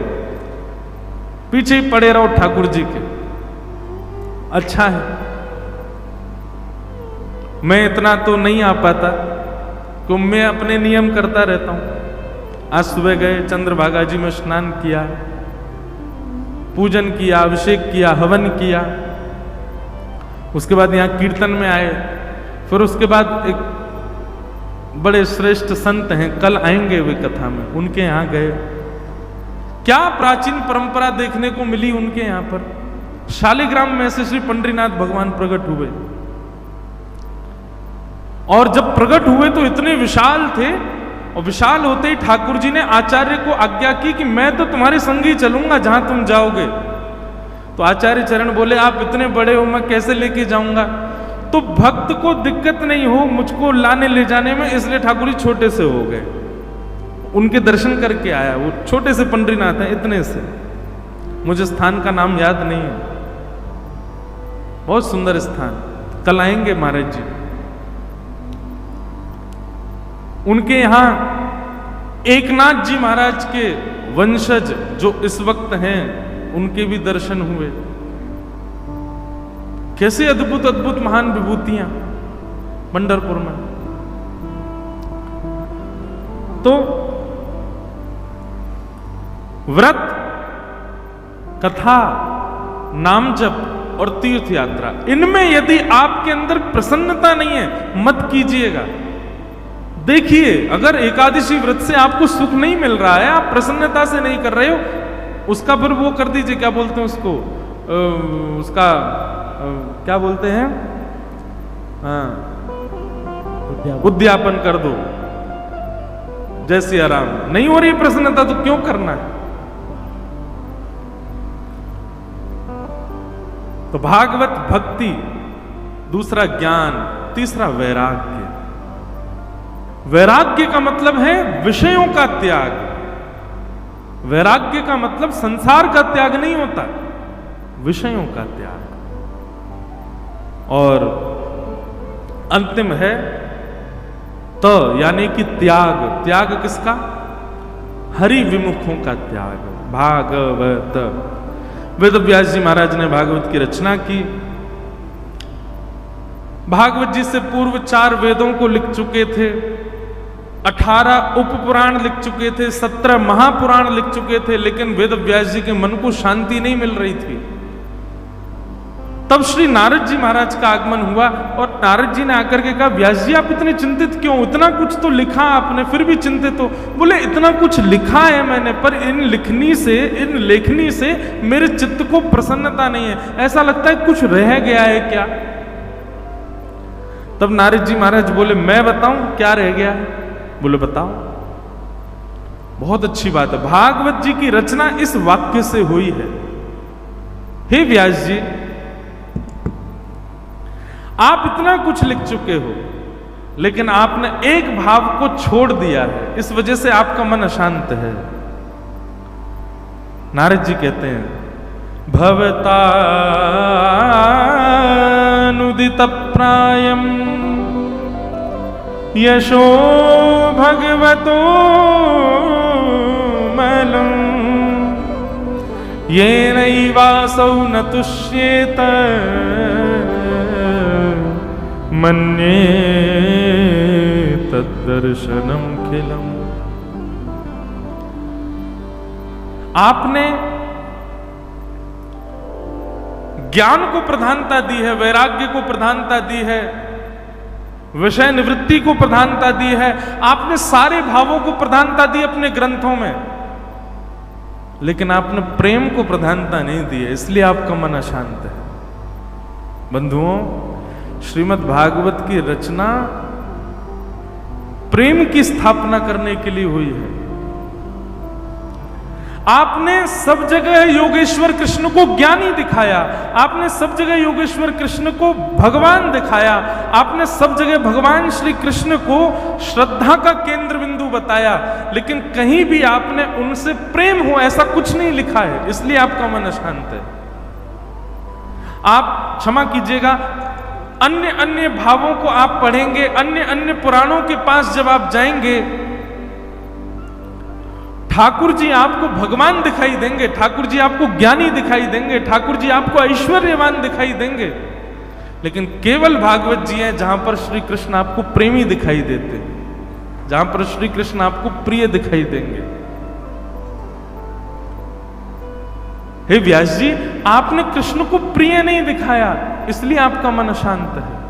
पीछे ही पड़े रहो ठाकुर जी के। अच्छा है, मैं इतना तो नहीं आ पाता क्योंकि मैं अपने नियम करता रहता हूं। आज सुबह गए, चंद्रभागा जी में स्नान किया, पूजन किया, अभिषेक किया, हवन किया, उसके बाद यहाँ कीर्तन में आए, फिर उसके बाद एक बड़े श्रेष्ठ संत हैं, कल आएंगे वे कथा में, उनके यहाँ गए। क्या प्राचीन परंपरा देखने को मिली उनके यहाँ पर। शालिग्राम में से श्री पंडरीनाथ भगवान प्रकट हुए, और जब प्रकट हुए तो इतने विशाल थे, और विशाल होते ही ठाकुर जी ने आचार्य को आज्ञा की कि मैं तो तुम्हारे संग ही चलूंगा जहां तुम जाओगे। तो आचार्य चरण बोले आप इतने बड़े हो, मैं कैसे लेके जाऊंगा। तो भक्त को दिक्कत नहीं हो मुझको लाने ले जाने में, इसलिए ठाकुर जी छोटे से हो गए, उनके दर्शन करके आया। वो छोटे से पंडरीनाथ हैं, इतने से, मुझे स्थान का नाम याद नहीं है, बहुत सुंदर स्थान, कल आएंगे महाराज जी। उनके यहां एकनाथ जी महाराज के वंशज जो इस वक्त हैं, उनके भी दर्शन हुए। कैसे अद्भुत अद्भुत महान विभूतियां पंढरपुर में। तो व्रत, कथा, नाम जप और तीर्थ यात्रा, इनमें यदि आपके अंदर प्रसन्नता नहीं है, मत कीजिएगा। देखिए, अगर एकादशी व्रत से आपको सुख नहीं मिल रहा है, आप प्रसन्नता से नहीं कर रहे हो, उसका फिर वो कर दीजिए, क्या बोलते हैं उसको, उसका क्या बोलते हैं, हाँ, उद्यापन कर दो। जैसे आराम नहीं हो रही प्रसन्नता तो क्यों करना है। तो भागवत भक्ति, दूसरा ज्ञान, तीसरा वैराग्य। वैराग्य का मतलब है विषयों का त्याग। वैराग्य का मतलब संसार का त्याग नहीं होता, विषयों का त्याग। और अंतिम है यानी कि त्याग। त्याग किसका? हरि विमुखों का त्याग। भागवत, वेद व्यास जी महाराज ने भागवत की रचना की। भागवत जी से पूर्व 4 वेदों को लिख चुके थे, 18 उपपुराण लिख चुके थे, 17 महापुराण लिख चुके थे, लेकिन वेद व्यास जी के मन को शांति नहीं मिल रही थी। तब श्री नारद जी महाराज का आगमन हुआ और नारद जी ने आकर के कहा, व्यास जी आप इतने चिंतित क्यों? इतना कुछ तो लिखा आपने, फिर भी चिंतित हो। बोले इतना कुछ लिखा है मैंने, पर इन लेखनी से मेरे चित्त को प्रसन्नता नहीं है, ऐसा लगता है कुछ रह गया है क्या। तब नारद जी महाराज बोले, मैं बताऊं क्या रह गया है? बोले बताओ। बहुत अच्छी बात है, भागवत जी की रचना इस वाक्य से हुई है, हे व्यास जी आप इतना कुछ लिख चुके हो, लेकिन आपने एक भाव को छोड़ दिया है, इस वजह से आपका मन अशांत है। नारद जी कहते हैं, भवतानुदित प्रायम यशो भगवतो मलम येनैवासौ न तुष्येत मन्ये तद्दर्शनम खिलम। आपने ज्ञान को प्रधानता दी है, वैराग्य को प्रधानता दी है, विषय निवृत्ति को प्रधानता दी है, आपने सारे भावों को प्रधानता दी अपने ग्रंथों में, लेकिन आपने प्रेम को प्रधानता नहीं दी है, इसलिए आपका मन अशांत है। बंधुओं, श्रीमद् भागवत की रचना प्रेम की स्थापना करने के लिए हुई है। आपने सब जगह योगेश्वर कृष्ण को ज्ञानी दिखाया, आपने सब जगह योगेश्वर कृष्ण को भगवान दिखाया, आपने सब जगह भगवान श्री कृष्ण को श्रद्धा का केंद्र बिंदु बताया, लेकिन कहीं भी आपने उनसे प्रेम हो ऐसा कुछ नहीं लिखा है, इसलिए आपका मन अशांत है। आप क्षमा कीजिएगा, अन्य अन्य भावों को आप पढ़ेंगे, अन्य अन्य पुराणों के पास जब आप जाएंगे, ठाकुर जी आपको भगवान दिखाई देंगे, ठाकुर जी आपको ज्ञानी दिखाई देंगे, ठाकुर जी आपको ऐश्वर्यवान दिखाई देंगे, लेकिन केवल भागवत जी हैं जहां पर श्री कृष्ण आपको प्रेमी दिखाई देते हैं, जहां पर श्री कृष्ण आपको प्रिय दिखाई देंगे। हे व्यास जी, आपने कृष्ण को प्रिय नहीं दिखाया, इसलिए आपका मन अशांत है।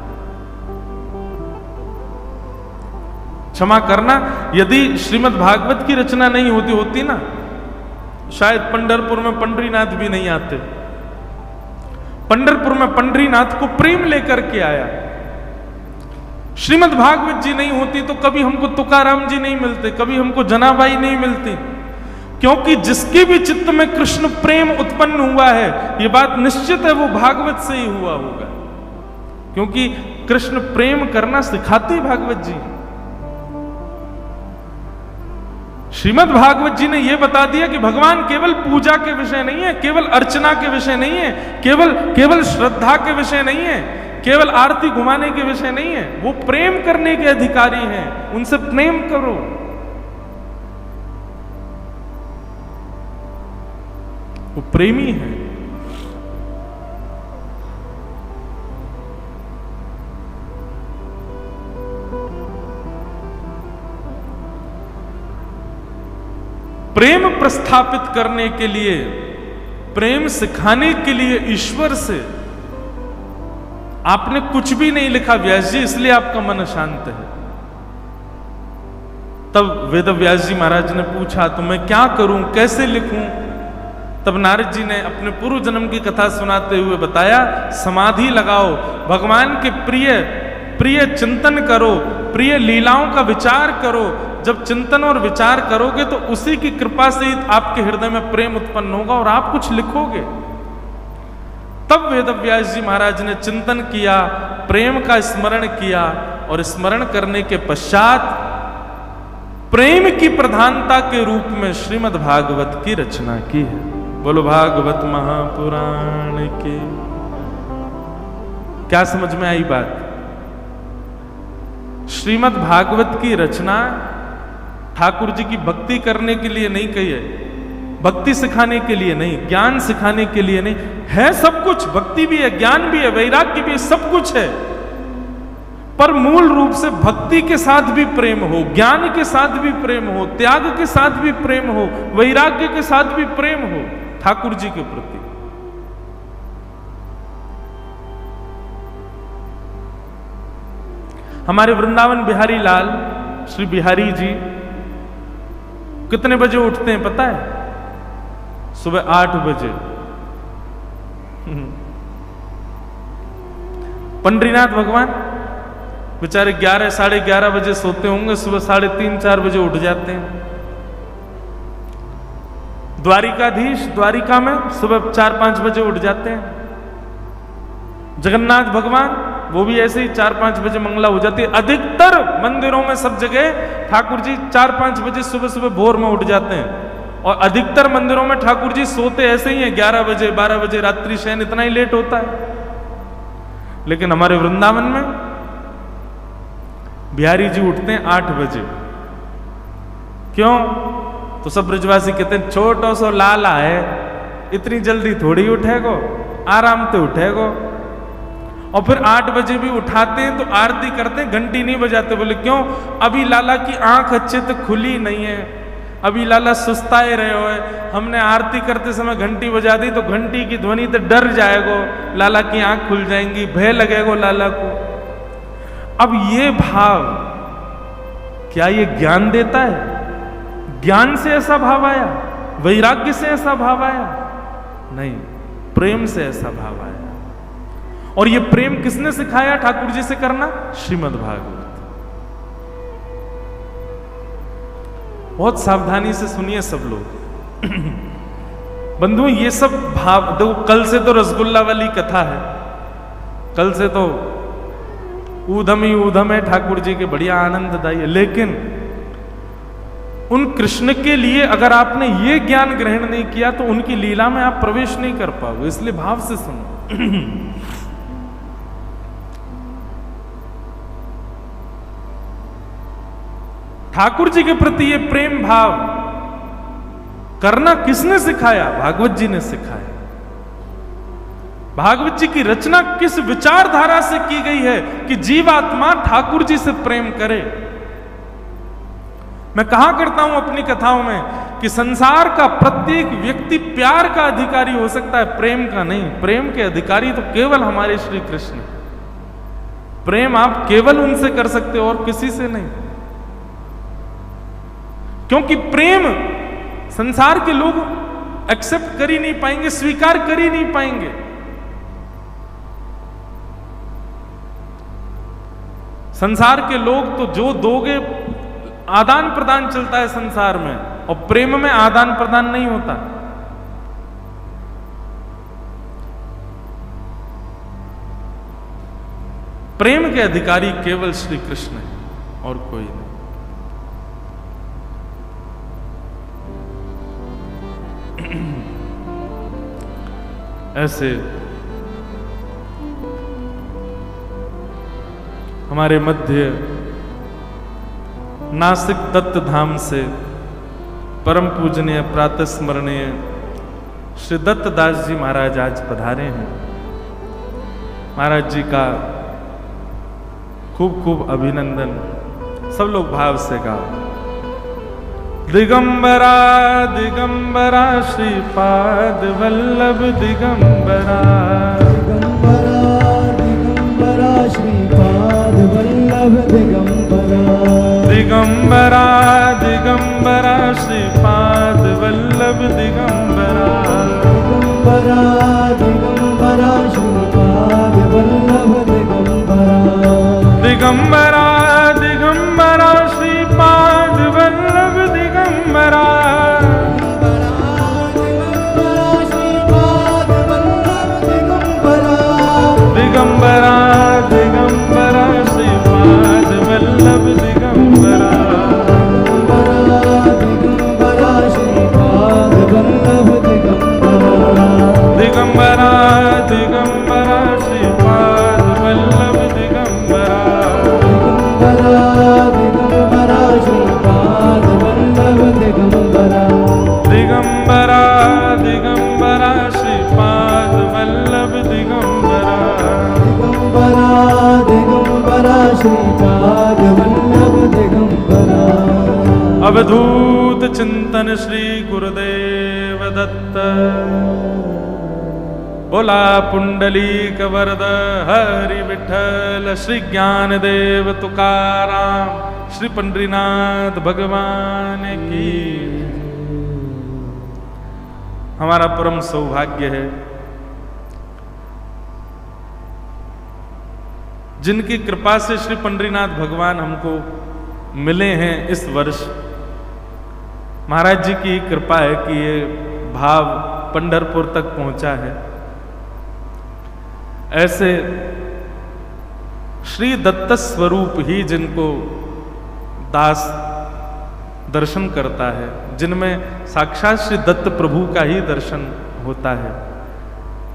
क्षमा करना, यदि श्रीमद् भागवत की रचना नहीं होती ना, शायद पंढरपुर में पंडरीनाथ भी नहीं आते। पंढरपुर में पंडरीनाथ को प्रेम लेकर के आया। श्रीमद् भागवत जी नहीं होती तो कभी हमको तुकाराम जी नहीं मिलते, कभी हमको जनाबाई नहीं मिलती, क्योंकि जिसके भी चित्त में कृष्ण प्रेम उत्पन्न हुआ है, ये बात निश्चित है वो भागवत से ही हुआ होगा, क्योंकि कृष्ण प्रेम करना सिखाते भागवत जी। श्रीमद् भागवत जी ने यह बता दिया कि भगवान केवल पूजा के विषय नहीं है, केवल अर्चना के विषय नहीं है, केवल श्रद्धा के विषय नहीं है, केवल आरती घुमाने के विषय नहीं है, वो प्रेम करने के अधिकारी हैं, उनसे प्रेम करो। वो प्रेमी है। प्रेम प्रस्थापित करने के लिए, प्रेम सिखाने के लिए ईश्वर से आपने कुछ भी नहीं लिखा व्यास जी, इसलिए आपका मन अशांत है। तब वेदव्यास जी महाराज ने पूछा तो मैं क्या करूं, कैसे लिखूं? तब नारद जी ने अपने पूर्व जन्म की कथा सुनाते हुए बताया, समाधि लगाओ, भगवान के प्रिय चिंतन करो, प्रिय लीलाओं का विचार करो। जब चिंतन और विचार करोगे तो उसी की कृपा से ही आपके हृदय में प्रेम उत्पन्न होगा और आप कुछ लिखोगे। तब वेदव्यास जी महाराज ने चिंतन किया, प्रेम का स्मरण किया और स्मरण करने के पश्चात प्रेम की प्रधानता के रूप में श्रीमद् भागवत की रचना की है। बोलो भागवत महापुराण की। क्या समझ में आई बात? श्रीमद् भागवत की रचना ठाकुर जी की भक्ति करने के लिए नहीं कही है, भक्ति सिखाने के लिए नहीं, ज्ञान सिखाने के लिए नहीं है। सब कुछ, भक्ति भी है, ज्ञान भी है, वैराग्य भी है, सब कुछ है, पर मूल रूप से भक्ति के साथ भी प्रेम हो, ज्ञान के साथ भी प्रेम हो, त्याग के साथ भी प्रेम हो, वैराग्य के साथ भी प्रेम हो ठाकुर जी के प्रति। हमारे वृंदावन बिहारी लाल श्री बिहारी जी कितने बजे उठते हैं पता है? सुबह 8 बजे। पंडरीनाथ भगवान बेचारे 11 साढ़े 11 बजे सोते होंगे, सुबह 3:30-4 बजे उठ जाते हैं। द्वारिकाधीश द्वारिका में सुबह 4-5 बजे उठ जाते हैं। जगन्नाथ भगवान वो भी ऐसे ही 4-5 बजे मंगला हो जाती है। अधिकतर मंदिरों में सब जगह ठाकुर जी 4-5 बजे सुबह सुबह भोर में उठ जाते हैं, और अधिकतर मंदिरों में ठाकुर जी सोते ऐसे ही हैं 11 बजे 12 बजे, रात्रि शयन इतना ही लेट होता है। लेकिन हमारे वृंदावन में बिहारी जी उठते हैं 8 बजे। क्यों? तो सब ब्रजवासी कहते हैं छोटो सो लाला है, इतनी जल्दी थोड़ी उठेगो, आराम से उठेगो। और फिर 8 बजे भी उठाते हैं तो आरती करते हैं, घंटी नहीं बजाते। बोले क्यों? अभी लाला की आंख अच्छे से खुली नहीं है, अभी लाला सुस्ताए रहे हो है। हमने आरती करते समय घंटी बजा दी तो घंटी की ध्वनि तो डर जाएगो, लाला की आंख खुल जाएंगी, भय लगेगो लाला को। अब ये भाव क्या ये ज्ञान देता है? ज्ञान से ऐसा भाव आया? वैराग्य से ऐसा भाव आया? नहीं, प्रेम से ऐसा भाव आया। और ये प्रेम किसने सिखाया ठाकुर जी से करना? श्रीमद् भागवत। बहुत सावधानी से सुनिए सब लोग। बंधु ये सब भाव देखो, कल से तो रसगुल्ला वाली कथा है, कल से तो ऊधम ही ऊधम है ठाकुर जी के, बढ़िया आनंददायी है। लेकिन उन कृष्ण के लिए अगर आपने ये ज्ञान ग्रहण नहीं किया तो उनकी लीला में आप प्रवेश नहीं कर पाओगे। इसलिए भाव से सुनो। ठाकुर जी के प्रति ये प्रेम भाव करना किसने सिखाया? भागवत जी ने सिखाया। भागवत जी की रचना किस विचारधारा से की गई है कि जीवात्मा ठाकुर जी से प्रेम करे। मैं कहा करता हूं अपनी कथाओं में कि संसार का प्रत्येक व्यक्ति प्यार का अधिकारी हो सकता है, प्रेम का नहीं। प्रेम के अधिकारी तो केवल हमारे श्री कृष्ण। प्रेम आप केवल उनसे कर सकते हो और किसी से नहीं, क्योंकि प्रेम संसार के लोग एक्सेप्ट कर ही नहीं पाएंगे, स्वीकार कर ही नहीं पाएंगे। संसार के लोग तो जो दोगे, आदान प्रदान चलता है संसार में, और प्रेम में आदान प्रदान नहीं होता। प्रेम के अधिकारी केवल श्री कृष्ण है और कोई नहीं। ऐसे हमारे मध्य नासिक दत्त धाम से परम पूजनीय प्रातः स्मरणीय श्री दत्त दास जी महाराज आज पधारे हैं। महाराज जी का खूब खूब अभिनंदन। सब लोग भाव से गाओ। दिगंबरा दिगंबरा श्रीपाद वल्लभ दिगंबरा, दिगंबरा दिगंबरा श्रीपाद वल्लभ दिगंबरा, दिगंबरा दिगंबरा दिगंबरा श्रीपाद वल्लभ दिगंबरा दिगंबरा दिगंबरा श्रीपाद वल्लभ दिगंबरा दिगंबरा दिगंबरा श्रीपाद वल्लभ दिगंबरा दिगंबरा दिगंबरा श्रीपाद वल्लभ दिगंबरा दिगंबरा श्रीपाद वल्लभ दिगंबरा अवधूत चिंतन श्री गुरुदेव दत्त। बोला पुंडलीक वरद हरि विठ्ठल श्री ज्ञानदेव तुकाराम श्री पंडरीनाथ भगवान की। हमारा परम सौभाग्य है जिनकी कृपा से श्री पंडरीनाथ भगवान हमको मिले हैं इस वर्ष। महाराज जी की कृपा है कि ये भाव पंढरपुर तक पहुंचा है। ऐसे श्री दत्त स्वरूप ही जिनको दास दर्शन करता है, जिनमें साक्षात श्री दत्त प्रभु का ही दर्शन होता है,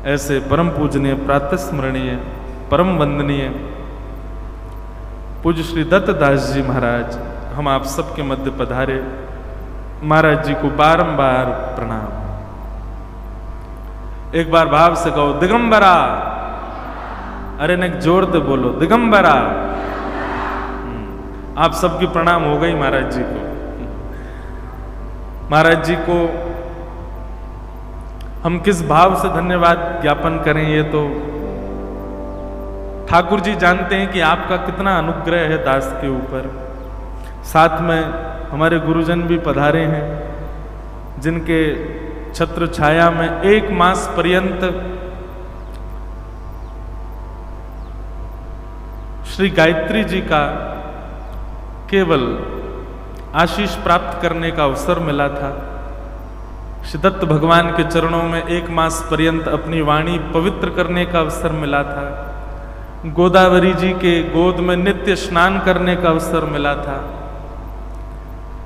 ऐसे परम पूजनीय प्रातः स्मरणीय परम वंदनीय पूज्य श्री दत्त दास जी महाराज हम आप सबके मध्य पधारे। महाराज जी को बारंबार प्रणाम। एक बार भाव से कहो दिगंबरा, अरे न जोर दे बोलो दिगंबरा। आप सबकी प्रणाम हो गई महाराज जी को। महाराज जी को हम किस भाव से धन्यवाद ज्ञापन करें, ये तो ठाकुर जी जानते हैं कि आपका कितना अनुग्रह है दास के ऊपर। साथ में हमारे गुरुजन भी पधारे हैं जिनके छत्र छाया में 1 मास पर्यंत श्री गायत्री जी का केवल आशीष प्राप्त करने का अवसर मिला था। श्री दत्त भगवान के चरणों में 1 मास पर्यंत अपनी वाणी पवित्र करने का अवसर मिला था। गोदावरी जी के गोद में नित्य स्नान करने का अवसर मिला था।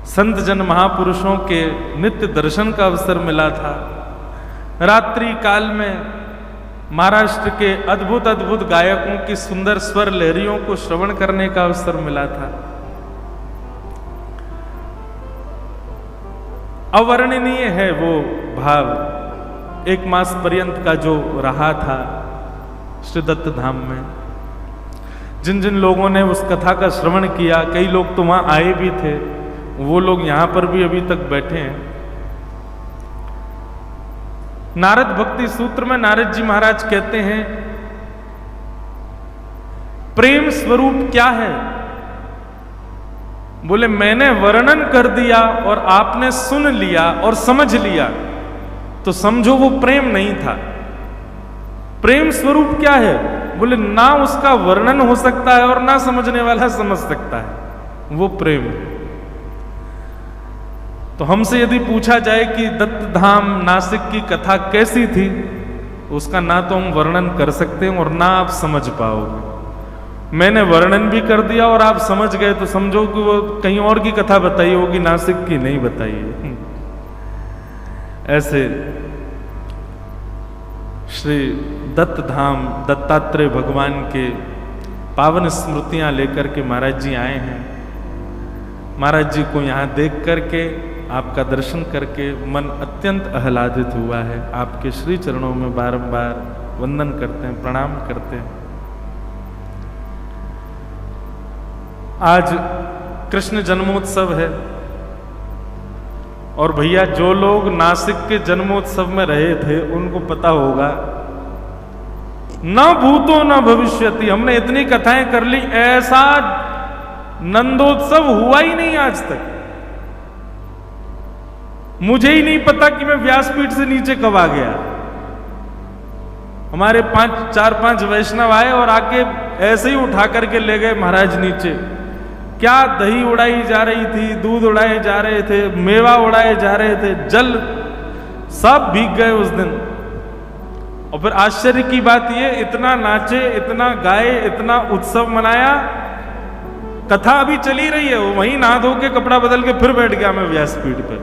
संत जन महापुरुषों के नित्य दर्शन का अवसर मिला था। रात्रि काल में महाराष्ट्र के अद्भुत अद्भुत गायकों की सुंदर स्वर लहरियों को श्रवण करने का अवसर मिला था। अवर्णनीय है वो भाव 1 मास पर्यंत का जो रहा था श्री दत्त धाम में। जिन जिन लोगों ने उस कथा का श्रवण किया, कई लोग तो वहां आए भी थे, वो लोग यहां पर भी अभी तक बैठे हैं। नारद भक्ति सूत्र में नारद जी महाराज कहते हैं प्रेम स्वरूप क्या है? बोले मैंने वर्णन कर दिया और आपने सुन लिया और समझ लिया तो समझो वो प्रेम नहीं था। प्रेम स्वरूप क्या है? बोले ना उसका वर्णन हो सकता है और ना समझने वाला समझ सकता है, वो प्रेम। तो हमसे यदि पूछा जाए कि दत्त धाम नासिक की कथा कैसी थी, उसका ना तो हम वर्णन कर सकते हैं और ना आप समझ पाओगे। मैंने वर्णन भी कर दिया और आप समझ गए तो समझो कि वो कहीं और की कथा बताई होगी, नासिक की नहीं बताई है। ऐसे श्री दत्त धाम दत्तात्रेय भगवान के पावन स्मृतियां लेकर के महाराज जी आए हैं। महाराज जी को यहाँ देख करके, आपका दर्शन करके मन अत्यंत आह्लादित हुआ है। आपके श्री चरणों में बारंबार वंदन करते हैं, प्रणाम करते हैं। आज कृष्ण जन्मोत्सव है और भैया जो लोग नासिक के जन्मोत्सव में रहे थे उनको पता होगा, न भूतो न भविष्यति। हमने इतनी कथाएं कर ली, ऐसा नंदोत्सव हुआ ही नहीं आज तक। मुझे ही नहीं पता कि मैं व्यासपीठ से नीचे कब आ गया। हमारे 4-5 वैष्णव आए और आके ऐसे ही उठा करके ले गए महाराज नीचे। क्या दही उड़ाई जा रही थी, दूध उड़ाए जा रहे थे, मेवा उड़ाए जा रहे थे, जल सब भीग गए उस दिन। और फिर आश्चर्य की बात ये, इतना नाचे, इतना गाए, इतना उत्सव मनाया, कथा अभी चली रही है, वो वहीं नहा धो के कपड़ा बदल के फिर बैठ गया मैं व्यासपीठ पर।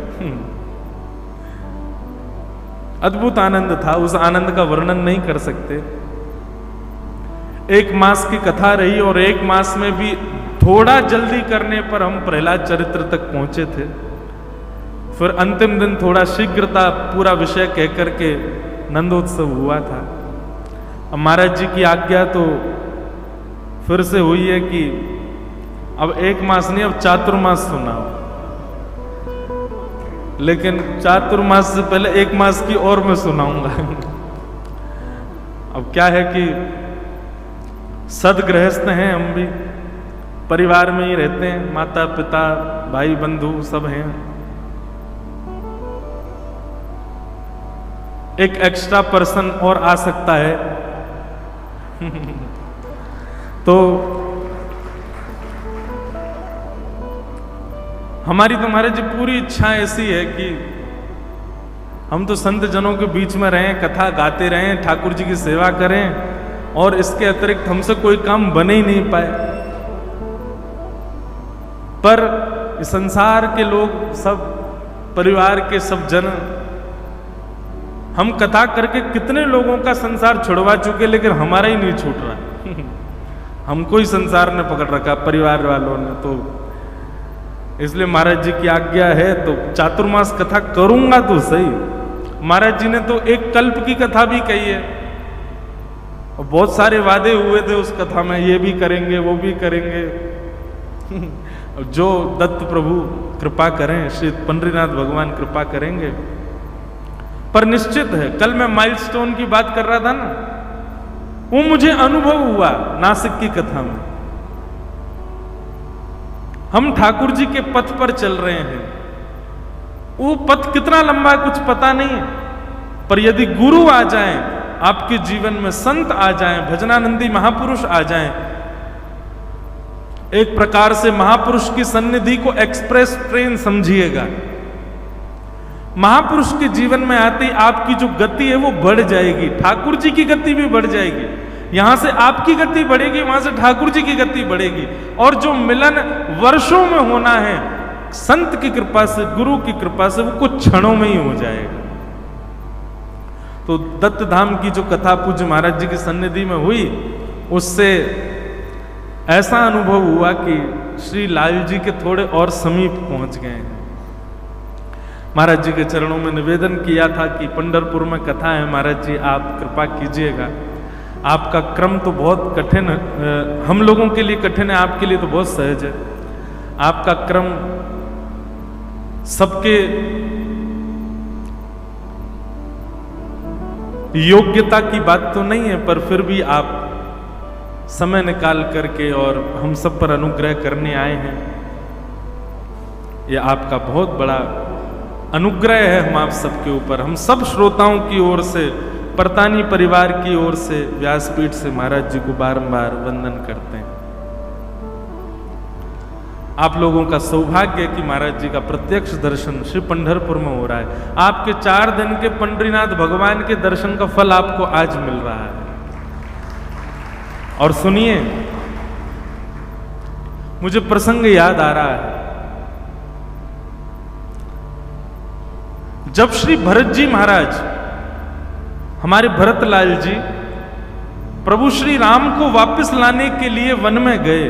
अद्भुत आनंद था, उस आनंद का वर्णन नहीं कर सकते। 1 मास की कथा रही और 1 मास में भी थोड़ा जल्दी करने पर हम प्रहलाद चरित्र तक पहुंचे थे। फिर अंतिम दिन थोड़ा शीघ्रता पूरा विषय कह करके नंदोत्सव हुआ था। अब महाराज जी की आज्ञा तो फिर से हुई है कि अब 1 मास नहीं, अब चातुर्मास सुनाओ। लेकिन चातुर्मास से पहले 1 मास की और मैं सुनाऊंगा। अब क्या है कि सदगृहस्थ हैं हम भी, परिवार में ही रहते हैं, माता पिता भाई बंधु सब हैं। एक एक्स्ट्रा पर्सन और आ सकता है। तो हमारी तो महाराज जी पूरी इच्छा ऐसी है कि हम तो संत जनों के बीच में रहें, कथा गाते रहें, ठाकुर जी की सेवा करें, और इसके अतिरिक्त हमसे कोई काम बने ही नहीं पाए। पर संसार के लोग सब, परिवार के सब जन, हम कथा करके कितने लोगों का संसार छुड़वा चुके, लेकिन हमारा ही नहीं छूट रहा। हमको ही संसार ने पकड़ रखा, परिवार वालों ने। तो इसलिए महाराज जी की आज्ञा है तो चातुर्मास कथा करूंगा तो सही। महाराज जी ने तो 1 कल्प की कथा भी कही है, और बहुत सारे वादे हुए थे उस कथा में, ये भी करेंगे वो भी करेंगे। जो दत्त प्रभु कृपा करें, श्री पंडरीनाथ भगवान कृपा करेंगे। पर निश्चित है, कल मैं माइलस्टोन की बात कर रहा था ना, वो मुझे अनुभव हुआ नासिक की कथा में। हम ठाकुर जी के पथ पर चल रहे हैं, वो पथ कितना लंबा है कुछ पता नहीं है, पर यदि गुरु आ जाएं आपके जीवन में, संत आ जाएं, भजनानंदी महापुरुष आ जाएं, एक प्रकार से महापुरुष की सन्निधि को एक्सप्रेस ट्रेन समझिएगा। महापुरुष के जीवन में आते ही आपकी जो गति है वो बढ़ जाएगी, ठाकुर जी की गति भी बढ़ जाएगी। यहां से आपकी गति बढ़ेगी, वहां से ठाकुर जी की गति बढ़ेगी, और जो मिलन वर्षों में होना है संत की कृपा से, गुरु की कृपा से, वो कुछ क्षणों में ही हो जाएगा। तो दत्त धाम की जो कथा पूज्य महाराज जी की सन्निधि में हुई, उससे ऐसा अनुभव हुआ कि श्री लाल जी के थोड़े और समीप पहुंच गए हैं। महाराज जी के चरणों में निवेदन किया था कि पंढरपुर में कथा है, महाराज जी आप कृपा कीजिएगा। आपका क्रम तो बहुत कठिन, हम लोगों के लिए कठिन है, आपके लिए तो बहुत सहज है। आपका क्रम सबके योग्यता की बात तो नहीं है, पर फिर भी आप समय निकाल करके और हम सब पर अनुग्रह करने आए हैं। यह आपका बहुत बड़ा अनुग्रह है हम आप सबके ऊपर, हम सब श्रोताओं की ओर से, परतानी परिवार की ओर से, व्यासपीठ से महाराज जी को बारंबार वंदन करते हैं। आप लोगों का सौभाग्य है कि महाराज जी का प्रत्यक्ष दर्शन श्री पंढरपुर में हो रहा है। आपके 4 दिन के पंडरीनाथ भगवान के दर्शन का फल आपको आज मिल रहा है। और सुनिए, मुझे प्रसंग याद आ रहा है, जब श्री भरत जी महाराज, हमारे भरतलाल जी, प्रभु श्री राम को वापस लाने के लिए वन में गए,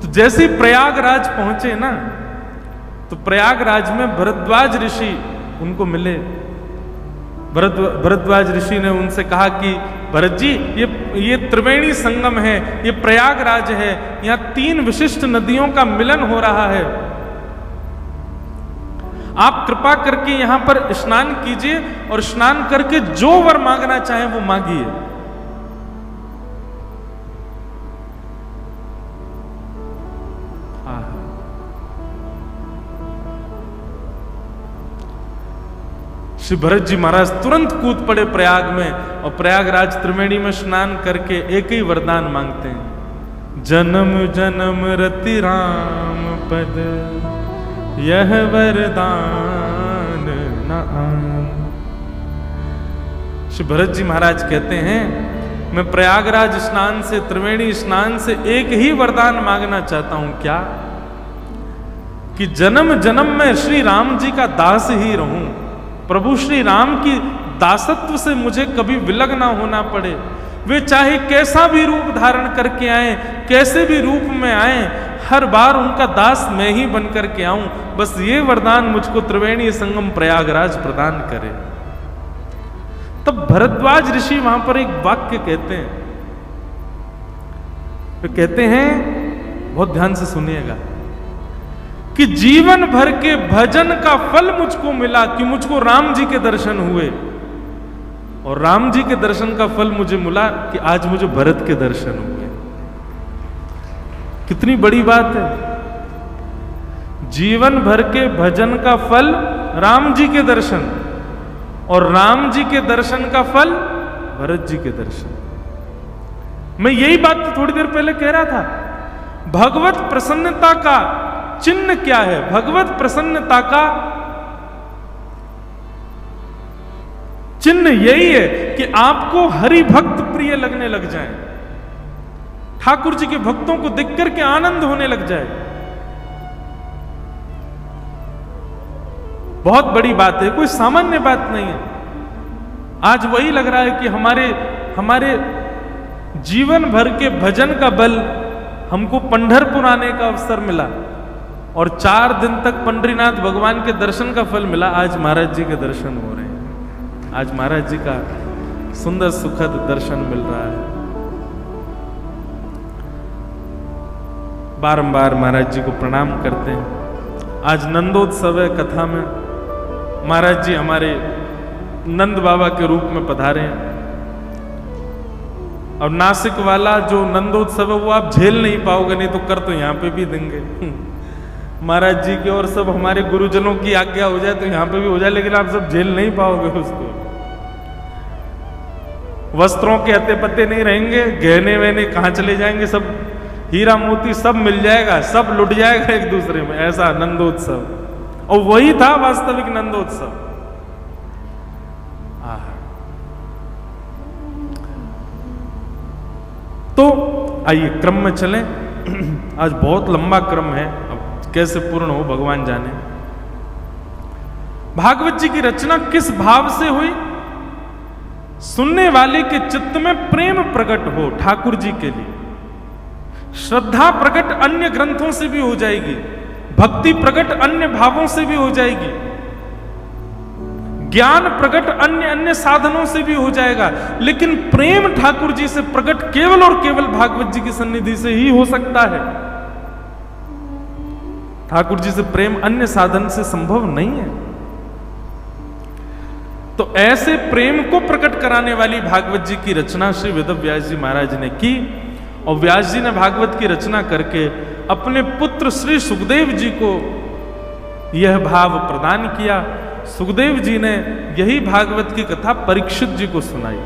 तो जैसे ही प्रयागराज पहुंचे ना, तो प्रयागराज में भरद्वाज ऋषि उनको मिले। भरद्वाज ऋषि ने उनसे कहा कि भरत जी, ये त्रिवेणी संगम है, ये प्रयागराज है, यहां 3 विशिष्ट नदियों का मिलन हो रहा है, आप कृपा करके यहां पर स्नान कीजिए और स्नान करके जो वर मांगना चाहे वो मांगिए। श्री भरत जी महाराज तुरंत कूद पड़े प्रयाग में और प्रयागराज त्रिवेणी में स्नान करके एक ही वरदान मांगते हैं, जन्म जन्म रति राम पद यह वरदान न आन। श्री भरत जी महाराज कहते हैं, मैं प्रयागराज स्नान से, त्रिवेणी स्नान से एक ही वरदान मांगना चाहता हूं, क्या? कि जन्म जन्म में श्री राम जी का दास ही रहूं, प्रभु श्री राम की दासत्व से मुझे कभी विलग ना होना पड़े। वे चाहे कैसा भी रूप धारण करके आए, कैसे भी रूप में आए, हर बार उनका दास मैं ही बन करके आऊं। बस ये वरदान मुझको त्रिवेणी संगम प्रयागराज प्रदान करे। तब भरद्वाज ऋषि वहां पर एक वाक्य कहते हैं, वे कहते हैं, बहुत ध्यान से सुनिएगा, कि जीवन भर के भजन का फल मुझको मिला कि मुझको राम जी के दर्शन हुए, और राम जी के दर्शन का फल मुझे मिला कि आज मुझे भरत के दर्शन हुए। कितनी बड़ी बात है। जीवन भर के भजन का फल राम जी के दर्शन, और राम जी के दर्शन का फल भरत जी के दर्शन। मैं यही बात तो थोड़ी देर पहले कह रहा था, भगवत प्रसन्नता का चिन्ह क्या है? भगवत प्रसन्नता का चिन्ह यही है कि आपको हरि भक्त प्रिय लगने लग जाए, ठाकुर जी के भक्तों को देख करके आनंद होने लग जाए। बहुत बड़ी बात है, कोई सामान्य बात नहीं है। आज वही लग रहा है कि हमारे जीवन भर के भजन का बल हमको पंढरपुर आने का अवसर मिला, और 4 दिन तक पंडरीनाथ भगवान के दर्शन का फल मिला। आज महाराज जी के दर्शन हो रहे हैं, आज महाराज जी का सुंदर सुखद दर्शन मिल रहा है। बारंबार महाराज जी को प्रणाम करते हैं। आज नंदोत्सव है, कथा में महाराज जी हमारे नंद बाबा के रूप में पधारे हैं। और नासिक वाला जो नंदोत्सव है वो आप झेल नहीं पाओगे, नहीं तो कर तो यहां पे भी देंगे। महाराज जी के और सब हमारे गुरुजनों की आज्ञा हो जाए तो यहां पे भी हो जाए, लेकिन आप सब झेल नहीं पाओगे उसको। वस्त्रों के अते पत्ते नहीं रहेंगे, गहने वहने कहां चले जाएंगे, सब हीरा मोती सब मिल जाएगा, सब लुट जाएगा एक दूसरे में। ऐसा नंदोत्सव, और वही था वास्तविक नंदोत्सव। तो आइए क्रम में चलें। आज बहुत लंबा क्रम है, अब कैसे पूर्ण हो भगवान जाने। भागवत जी की रचना किस भाव से हुई? सुनने वाले के चित्त में प्रेम प्रकट हो ठाकुर जी के लिए। श्रद्धा प्रकट अन्य ग्रंथों से भी हो जाएगी, भक्ति प्रकट अन्य भावों से भी हो जाएगी, ज्ञान प्रकट अन्य साधनों से भी हो जाएगा, लेकिन प्रेम ठाकुर जी से प्रकट केवल और केवल भागवत जी की सन्निधि से ही हो सकता है। ठाकुर जी से प्रेम अन्य साधन से संभव नहीं है। तो ऐसे प्रेम को प्रकट कराने वाली भागवत जी की रचना श्री वेद व्यास जी महाराज ने की, और व्यास जी ने भागवत की रचना करके अपने पुत्र श्री सुखदेव जी को यह भाव प्रदान किया। सुखदेव जी ने यही भागवत की कथा परीक्षित जी को सुनाई।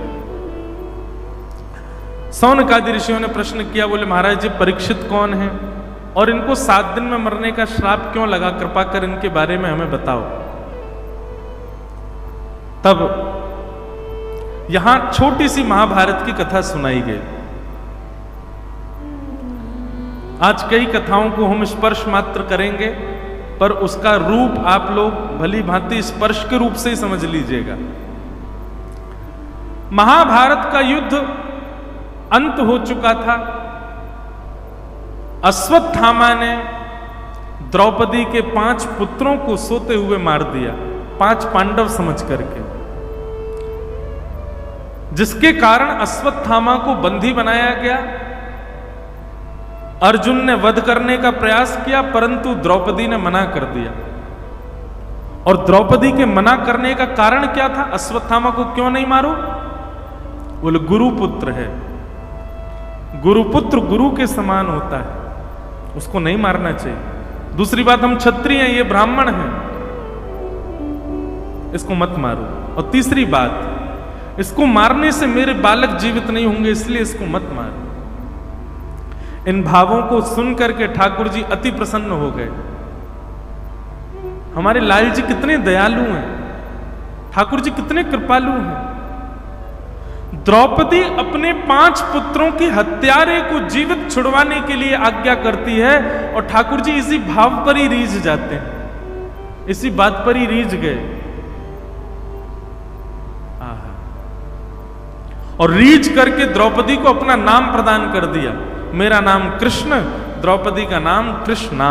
सौनकादि ऋषियों ने प्रश्न किया, बोले महाराज जी परीक्षित कौन है, और इनको 7 दिन में मरने का श्राप क्यों लगा, कृपा कर इनके बारे में हमें बताओ। तब यहां छोटी सी महाभारत की कथा सुनाई गई। आज कई कथाओं को हम स्पर्श मात्र करेंगे, पर उसका रूप आप लोग भली भांति स्पर्श के रूप से ही समझ लीजिएगा। महाभारत का युद्ध अंत हो चुका था। अश्वत्थामा ने द्रौपदी के 5 पुत्रों को सोते हुए मार दिया, 5 पांडव समझ करके, जिसके कारण अश्वत्थामा को बंदी बनाया गया। अर्जुन ने वध करने का प्रयास किया, परंतु द्रौपदी ने मना कर दिया। और द्रौपदी के मना करने का कारण क्या था? अश्वत्थामा को क्यों नहीं मारो? बोले गुरुपुत्र है, गुरुपुत्र गुरु के समान होता है, उसको नहीं मारना चाहिए। दूसरी बात, हम क्षत्रिय हैं, ये ब्राह्मण हैं। इसको मत मारो। और तीसरी बात, इसको मारने से मेरे बालक जीवित नहीं होंगे, इसलिए इसको मत मारो। इन भावों को सुन करके ठाकुर जी अति प्रसन्न हो गए। हमारे लाल जी कितने दयालु हैं, ठाकुर जी कितने कृपालु हैं। द्रौपदी अपने 5 पुत्रों की हत्यारे को जीवित छुड़वाने के लिए आज्ञा करती है और ठाकुर जी इसी भाव पर ही रीझ जाते हैं, इसी बात पर ही रीझ गए। और रीझ करके द्रौपदी को अपना नाम प्रदान कर दिया, मेरा नाम कृष्ण, द्रौपदी का नाम कृष्णा।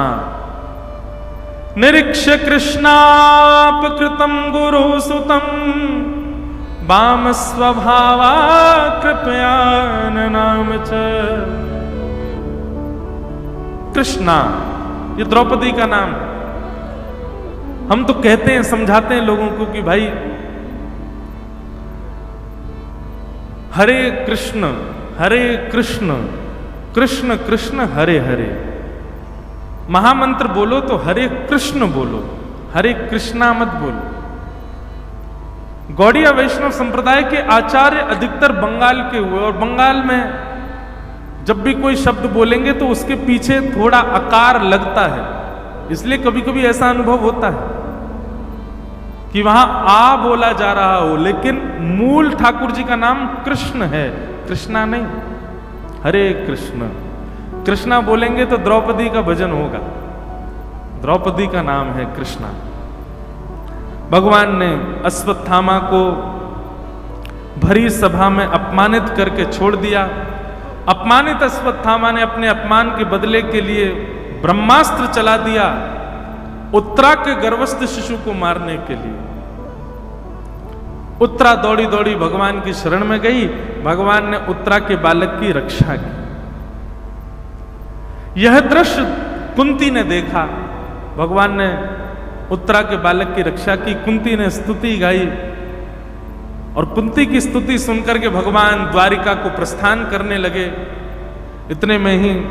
निरीक्ष्य कृष्णापकृतं गुरुसुतं वाम स्वभावा कृपयाननाम च। कृष्णा, ये द्रौपदी का नाम। हम तो कहते हैं, समझाते हैं लोगों को कि भाई हरे कृष्ण कृष्ण कृष्ण हरे हरे। महामंत्र बोलो तो हरे कृष्ण बोलो, हरे कृष्णा मत बोलो। गौड़िया वैष्णव संप्रदाय के आचार्य अधिकतर बंगाल के हुए, और बंगाल में जब भी कोई शब्द बोलेंगे तो उसके पीछे थोड़ा आकार लगता है, इसलिए कभी कभी ऐसा अनुभव होता है कि वहां आ बोला जा रहा हो, लेकिन मूल ठाकुर जी का नाम कृष्ण है, कृष्णा नहीं। हरे कृष्ण, कृष्णा बोलेंगे तो द्रौपदी का भजन होगा, द्रौपदी का नाम है कृष्णा। भगवान ने अश्वत्थामा को भरी सभा में अपमानित करके छोड़ दिया। अपमानित अश्वत्थामा ने अपने अपमान के बदले के लिए ब्रह्मास्त्र चला दिया उत्तरा के गर्भस्थ शिशु को मारने के लिए। उत्तरा दौड़ी दौड़ी भगवान की शरण में गई, भगवान ने उत्तरा के बालक की रक्षा की। यह दृश्य कुंती ने देखा, भगवान ने उत्तरा के बालक की रक्षा की, कुंती ने स्तुति गाई, और कुंती की स्तुति सुनकर के भगवान द्वारिका को प्रस्थान करने लगे। इतने में ही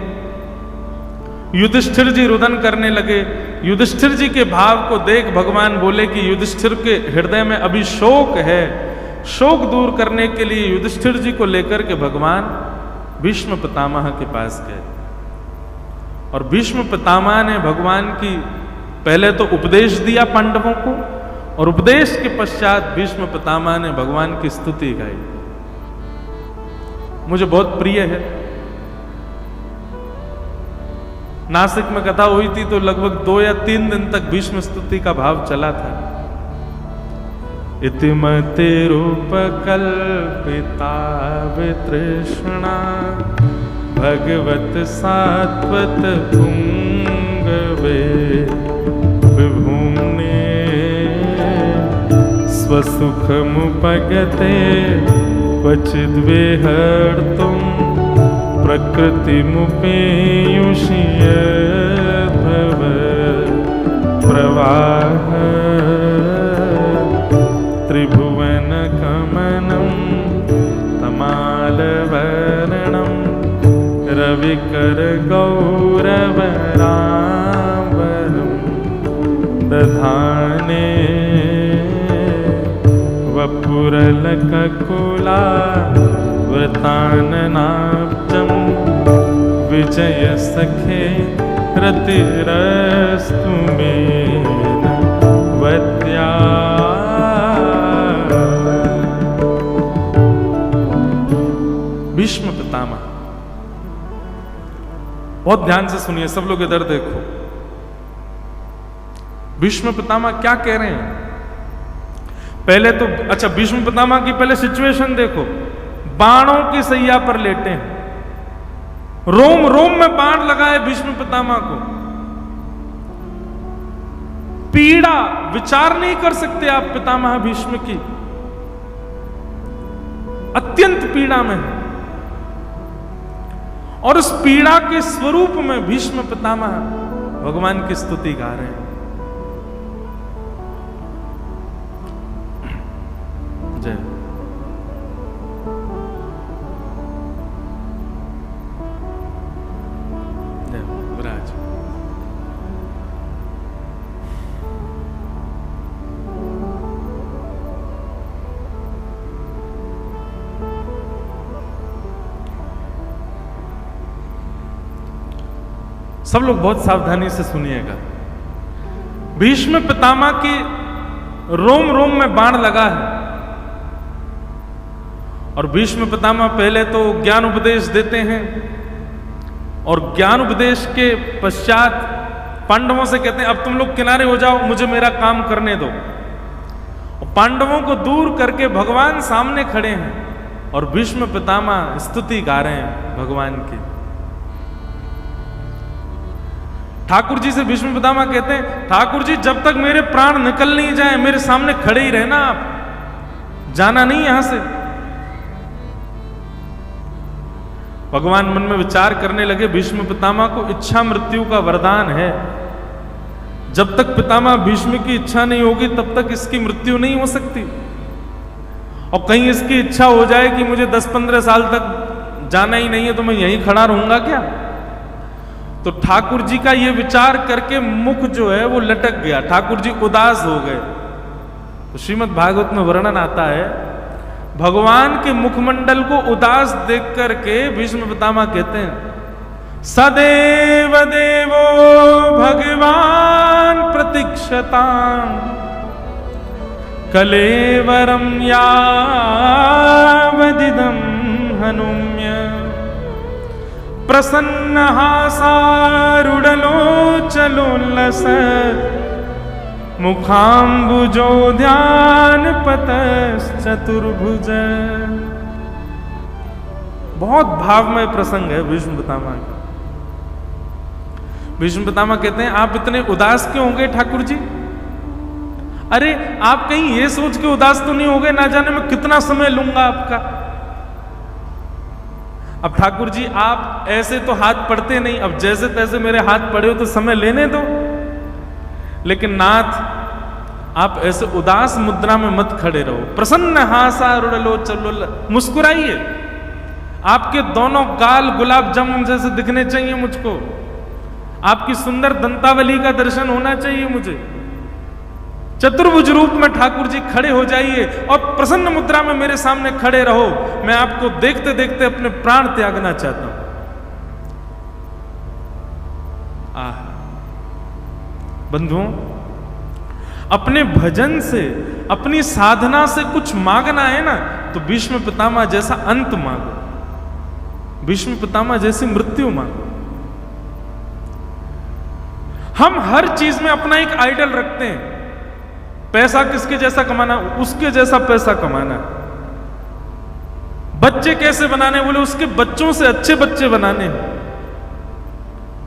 युधिष्ठिर जी रुदन करने लगे। युधिष्ठिर जी के भाव को देख भगवान बोले कि युधिष्ठिर के हृदय में अभी शोक है, शोक दूर करने के लिए युधिष्ठिर जी को लेकर के भगवान भीष्म पितामह के पास गए। और भीष्म पितामह ने भगवान की पहले तो उपदेश दिया पांडवों को, और उपदेश के पश्चात भीष्म पितामह ने भगवान की स्तुति गाई। मुझे बहुत प्रिय है। नासिक में कथा हुई थी तो लगभग 2 या 3 दिन तक भीष्म स्तुति का भाव चला था। इतिमते रूप कल्पिता वितृष्णा भगवत सात्वत पुंगवे विभुम्ने स्वसुखमुपगते क्वचिद्वे हर्तुं प्रकृतिमुपेयुषीयद्भव प्रवाह त्रिभुवनगमनं तमालवर्णं रविकरगौरवरावरं दधाने वपुरलककुला वृताननाब्जं विजय सखे रतिरस्तु मेन वत्या। भीष्म पितामह, बहुत ध्यान से सुनिए सब लोग, इधर देखो। भीष्म पितामह क्या कह रहे हैं? पहले तो अच्छा, भीष्म पितामह की पहले सिचुएशन देखो। बाणों की सैया पर लेटे हैं, रोम रोम में बाण लगाए भीष्म पितामह को। पीड़ा विचार नहीं कर सकते आप पितामह भीष्म की, अत्यंत पीड़ा में है। और उस पीड़ा के स्वरूप में भीष्म पितामह भगवान की स्तुति गा रहे हैं। जय विराज। सब लोग बहुत सावधानी से सुनिएगा। भीष्म पितामह के रोम रोम में बाण लगा है और भीष्म पितामह पहले तो ज्ञान उपदेश देते हैं और ज्ञान उपदेश के पश्चात पांडवों से कहते हैं अब तुम लोग किनारे हो जाओ, मुझे मेरा काम करने दो। और पांडवों को दूर करके भगवान सामने खड़े हैं और भीष्म पितामह स्तुति गा रहे हैं भगवान की। ठाकुर जी से भीष्म पितामह कहते हैं ठाकुर जी जब तक मेरे प्राण निकल नहीं जाए मेरे सामने खड़े ही रहना, आप जाना नहीं यहां से। भगवान मन में विचार करने लगे भीष्म पितामह को इच्छा मृत्यु का वरदान है, जब तक पितामह भीष्म की इच्छा नहीं होगी तब तक इसकी मृत्यु नहीं हो सकती। और कहीं इसकी इच्छा हो जाए कि मुझे 10-15 साल तक जाना ही नहीं है तो मैं यहीं खड़ा रहूंगा क्या? तो ठाकुर जी का ये विचार करके मुख जो है वो लटक गया, ठाकुर जी उदास हो गए। तो श्रीमद् भागवत में वर्णन आता है भगवान के मुखमंडल को उदास देख करके भीष्म पितामह कहते हैं सदैव देवो भगवान प्रतीक्षताम् कलेवरम यावदिदं हनुम्य प्रसन्न हासारुडलोचलोल्लस मुखाम्बुजो ध्यान पतश्चतुर्भुज। बहुत भावमय प्रसंग है भीष्म पितामह का। भीष्म पितामह कहते हैं आप इतने उदास क्यों होंगे ठाकुर जी? अरे आप कहीं ये सोच के उदास तो नहीं हो गए ना जाने मैं कितना समय लूंगा आपका? अब ठाकुर जी आप ऐसे तो हाथ पड़ते नहीं, अब जैसे तैसे मेरे हाथ पड़े हो तो समय लेने दो। लेकिन नाथ आप ऐसे उदास मुद्रा में मत खड़े रहो, प्रसन्न हासारुडलोचलोल्लस, मुस्कुराइए। आपके दोनों गाल गुलाब जामुन जैसे दिखने चाहिए मुझको, आपकी सुंदर दंतावली का दर्शन होना चाहिए मुझे। चतुर्भुज रूप में ठाकुर जी खड़े हो जाइए और प्रसन्न मुद्रा में मेरे सामने खड़े रहो। मैं आपको देखते देखते अपने प्राण त्यागना चाहता हूं। बंधुओं, अपने भजन से अपनी साधना से कुछ मांगना है ना तो भीष्म पितामह जैसा अंत मांगो, भीष्म पितामह जैसी मृत्यु मांगो। हम हर चीज में अपना एक आइडल रखते हैं, पैसा किसके जैसा कमाना, उसके जैसा पैसा कमाना। बच्चे कैसे बनाने, बोले उसके बच्चों से अच्छे बच्चे बनाने।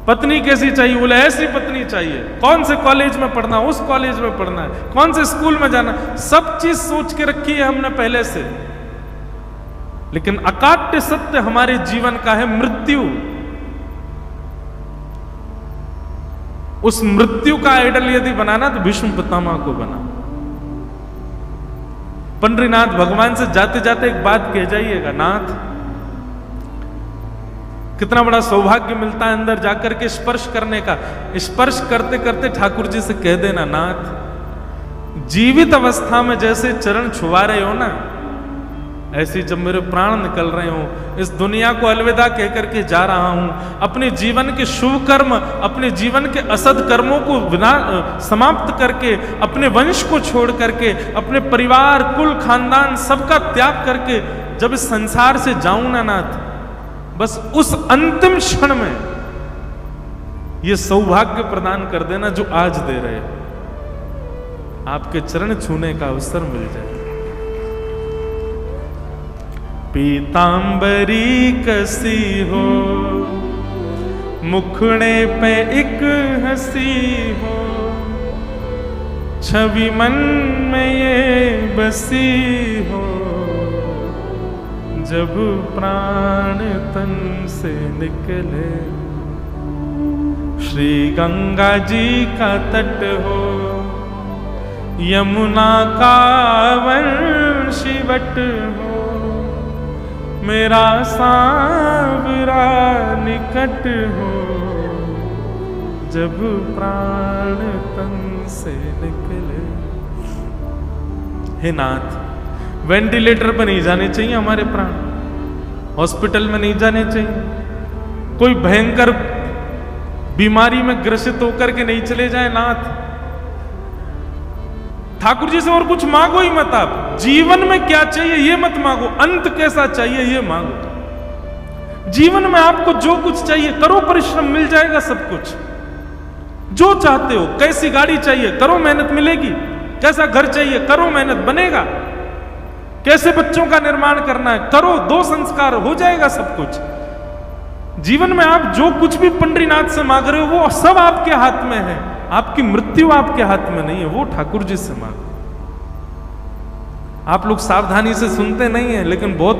पत्नी कैसी चाहिए, बोले ऐसी पत्नी चाहिए। कौन से कॉलेज में पढ़ना, उस कॉलेज में पढ़ना है। कौन से स्कूल में जाना, सब चीज सोच के रखी है हमने पहले से। लेकिन अकाट्य सत्य हमारे जीवन का है मृत्यु। उस मृत्यु का आइडल यदि बनाना तो भीष्म पितामह को बना। पंडरीनाथ भगवान से जाते जाते एक बात कह जाइएगा, नाथ कितना बड़ा सौभाग्य मिलता है अंदर जाकर के स्पर्श करने का। स्पर्श करते करते ठाकुर जी से कह देना, नाथ जीवित अवस्था में जैसे चरण छुआ रहे हो ना, ऐसे जब मेरे प्राण निकल रहे हो, इस दुनिया को अलविदा कह करके जा रहा हूं, अपने जीवन के शुभ कर्म, अपने जीवन के असद कर्मों को समाप्त करके, अपने वंश को छोड़ करके, अपने परिवार कुल खानदान सबका त्याग करके जब इस संसार से जाऊं ना नाथ, बस उस अंतिम क्षण में ये सौभाग्य प्रदान कर देना जो आज दे रहे हो। आपके चरण छूने का अवसर मिल जाए। पीतांबरी कसी हो, मुखड़े पे एक हंसी हो, छवि मन में ये बसी हो, जब प्राण तन से निकले। श्री गंगा जी का तट हो, यमुना का वंशीवट हो, मेरा सांवरा निकट हो, जब प्राण तन से निकले। हे नाथ, वेंटिलेटर पर नहीं जाने चाहिए हमारे प्राण, हॉस्पिटल में नहीं जाने चाहिए, कोई भयंकर बीमारी में ग्रसित होकर के नहीं चले जाए नाथ। ठाकुर जी से और कुछ मांगो ही मत। आप जीवन में क्या चाहिए ये मत मांगो, अंत कैसा चाहिए ये मांगो। जीवन में आपको जो कुछ चाहिए करो, परिश्रम, मिल जाएगा सब कुछ। जो चाहते हो, कैसी गाड़ी चाहिए करो, मेहनत मिलेगी। कैसा घर चाहिए करो, मेहनत बनेगा। कैसे बच्चों का निर्माण करना है करो, दो संस्कार, हो जाएगा सब कुछ। जीवन में आप जो कुछ भी पंडरीनाथ से मांग रहे हो वो सब आपके हाथ में है। आपकी मृत्यु आपके हाथ में नहीं है, वो ठाकुर जी से मांगो। आप लोग सावधानी से सुनते नहीं है, लेकिन बहुत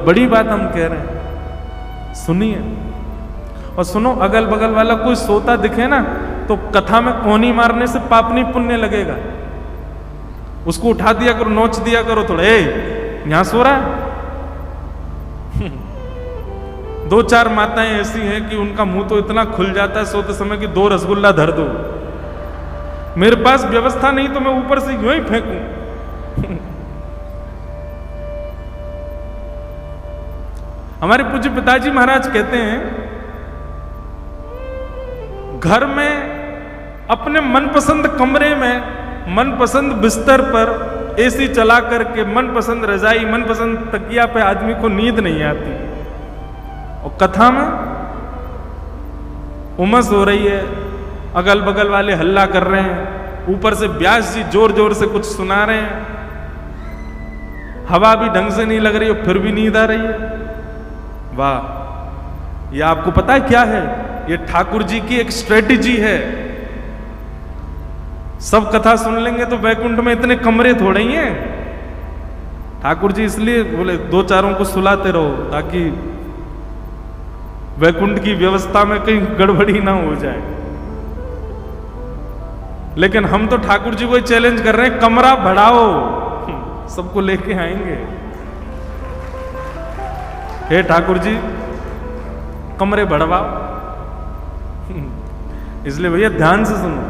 बड़ी बात हम कह रहे हैं, सुनिए। और सुनो, अगल बगल वाला कोई सोता दिखे ना तो कथा में कोनी मारने से पाप नहीं पुण्य लगेगा। उसको उठा दिया करो, नोच दिया करो थोड़ा, यहां सो रहा है। दो चार माताएं ऐसी हैं कि उनका मुंह तो इतना खुल जाता है सोते समय कि 2 रसगुल्ला धर दो। मेरे पास व्यवस्था नहीं तो मैं ऊपर से यूं ही फेंकूं। हमारे पूज्य पिताजी महाराज कहते हैं, घर में अपने मनपसंद कमरे में, मनपसंद बिस्तर पर एसी चला करके, मनपसंद रजाई, मनपसंद तकिया पे आदमी को नींद नहीं आती। और कथा में उमस हो रही है, अगल बगल वाले हल्ला कर रहे हैं, ऊपर से व्यास जी जोर जोर से कुछ सुना रहे हैं, हवा भी ढंग से नहीं लग रही है, फिर भी नींद आ रही है। वाह! ये आपको पता है क्या है? ये ठाकुर जी की एक स्ट्रेटेजी है। सब कथा सुन लेंगे तो वैकुंठ में इतने कमरे थोड़े ही हैं। ठाकुर जी इसलिए बोले 2-4 को सुलाते रहो ताकि वैकुंठ की व्यवस्था में कहीं गड़बड़ी ना हो जाए। लेकिन हम तो ठाकुर जी को चैलेंज कर रहे हैं, कमरा बढ़ाओ, सबको लेके आएंगे। हे ठाकुर जी, कमरे बढ़वाओ। इसलिए भैया ध्यान से सुनो।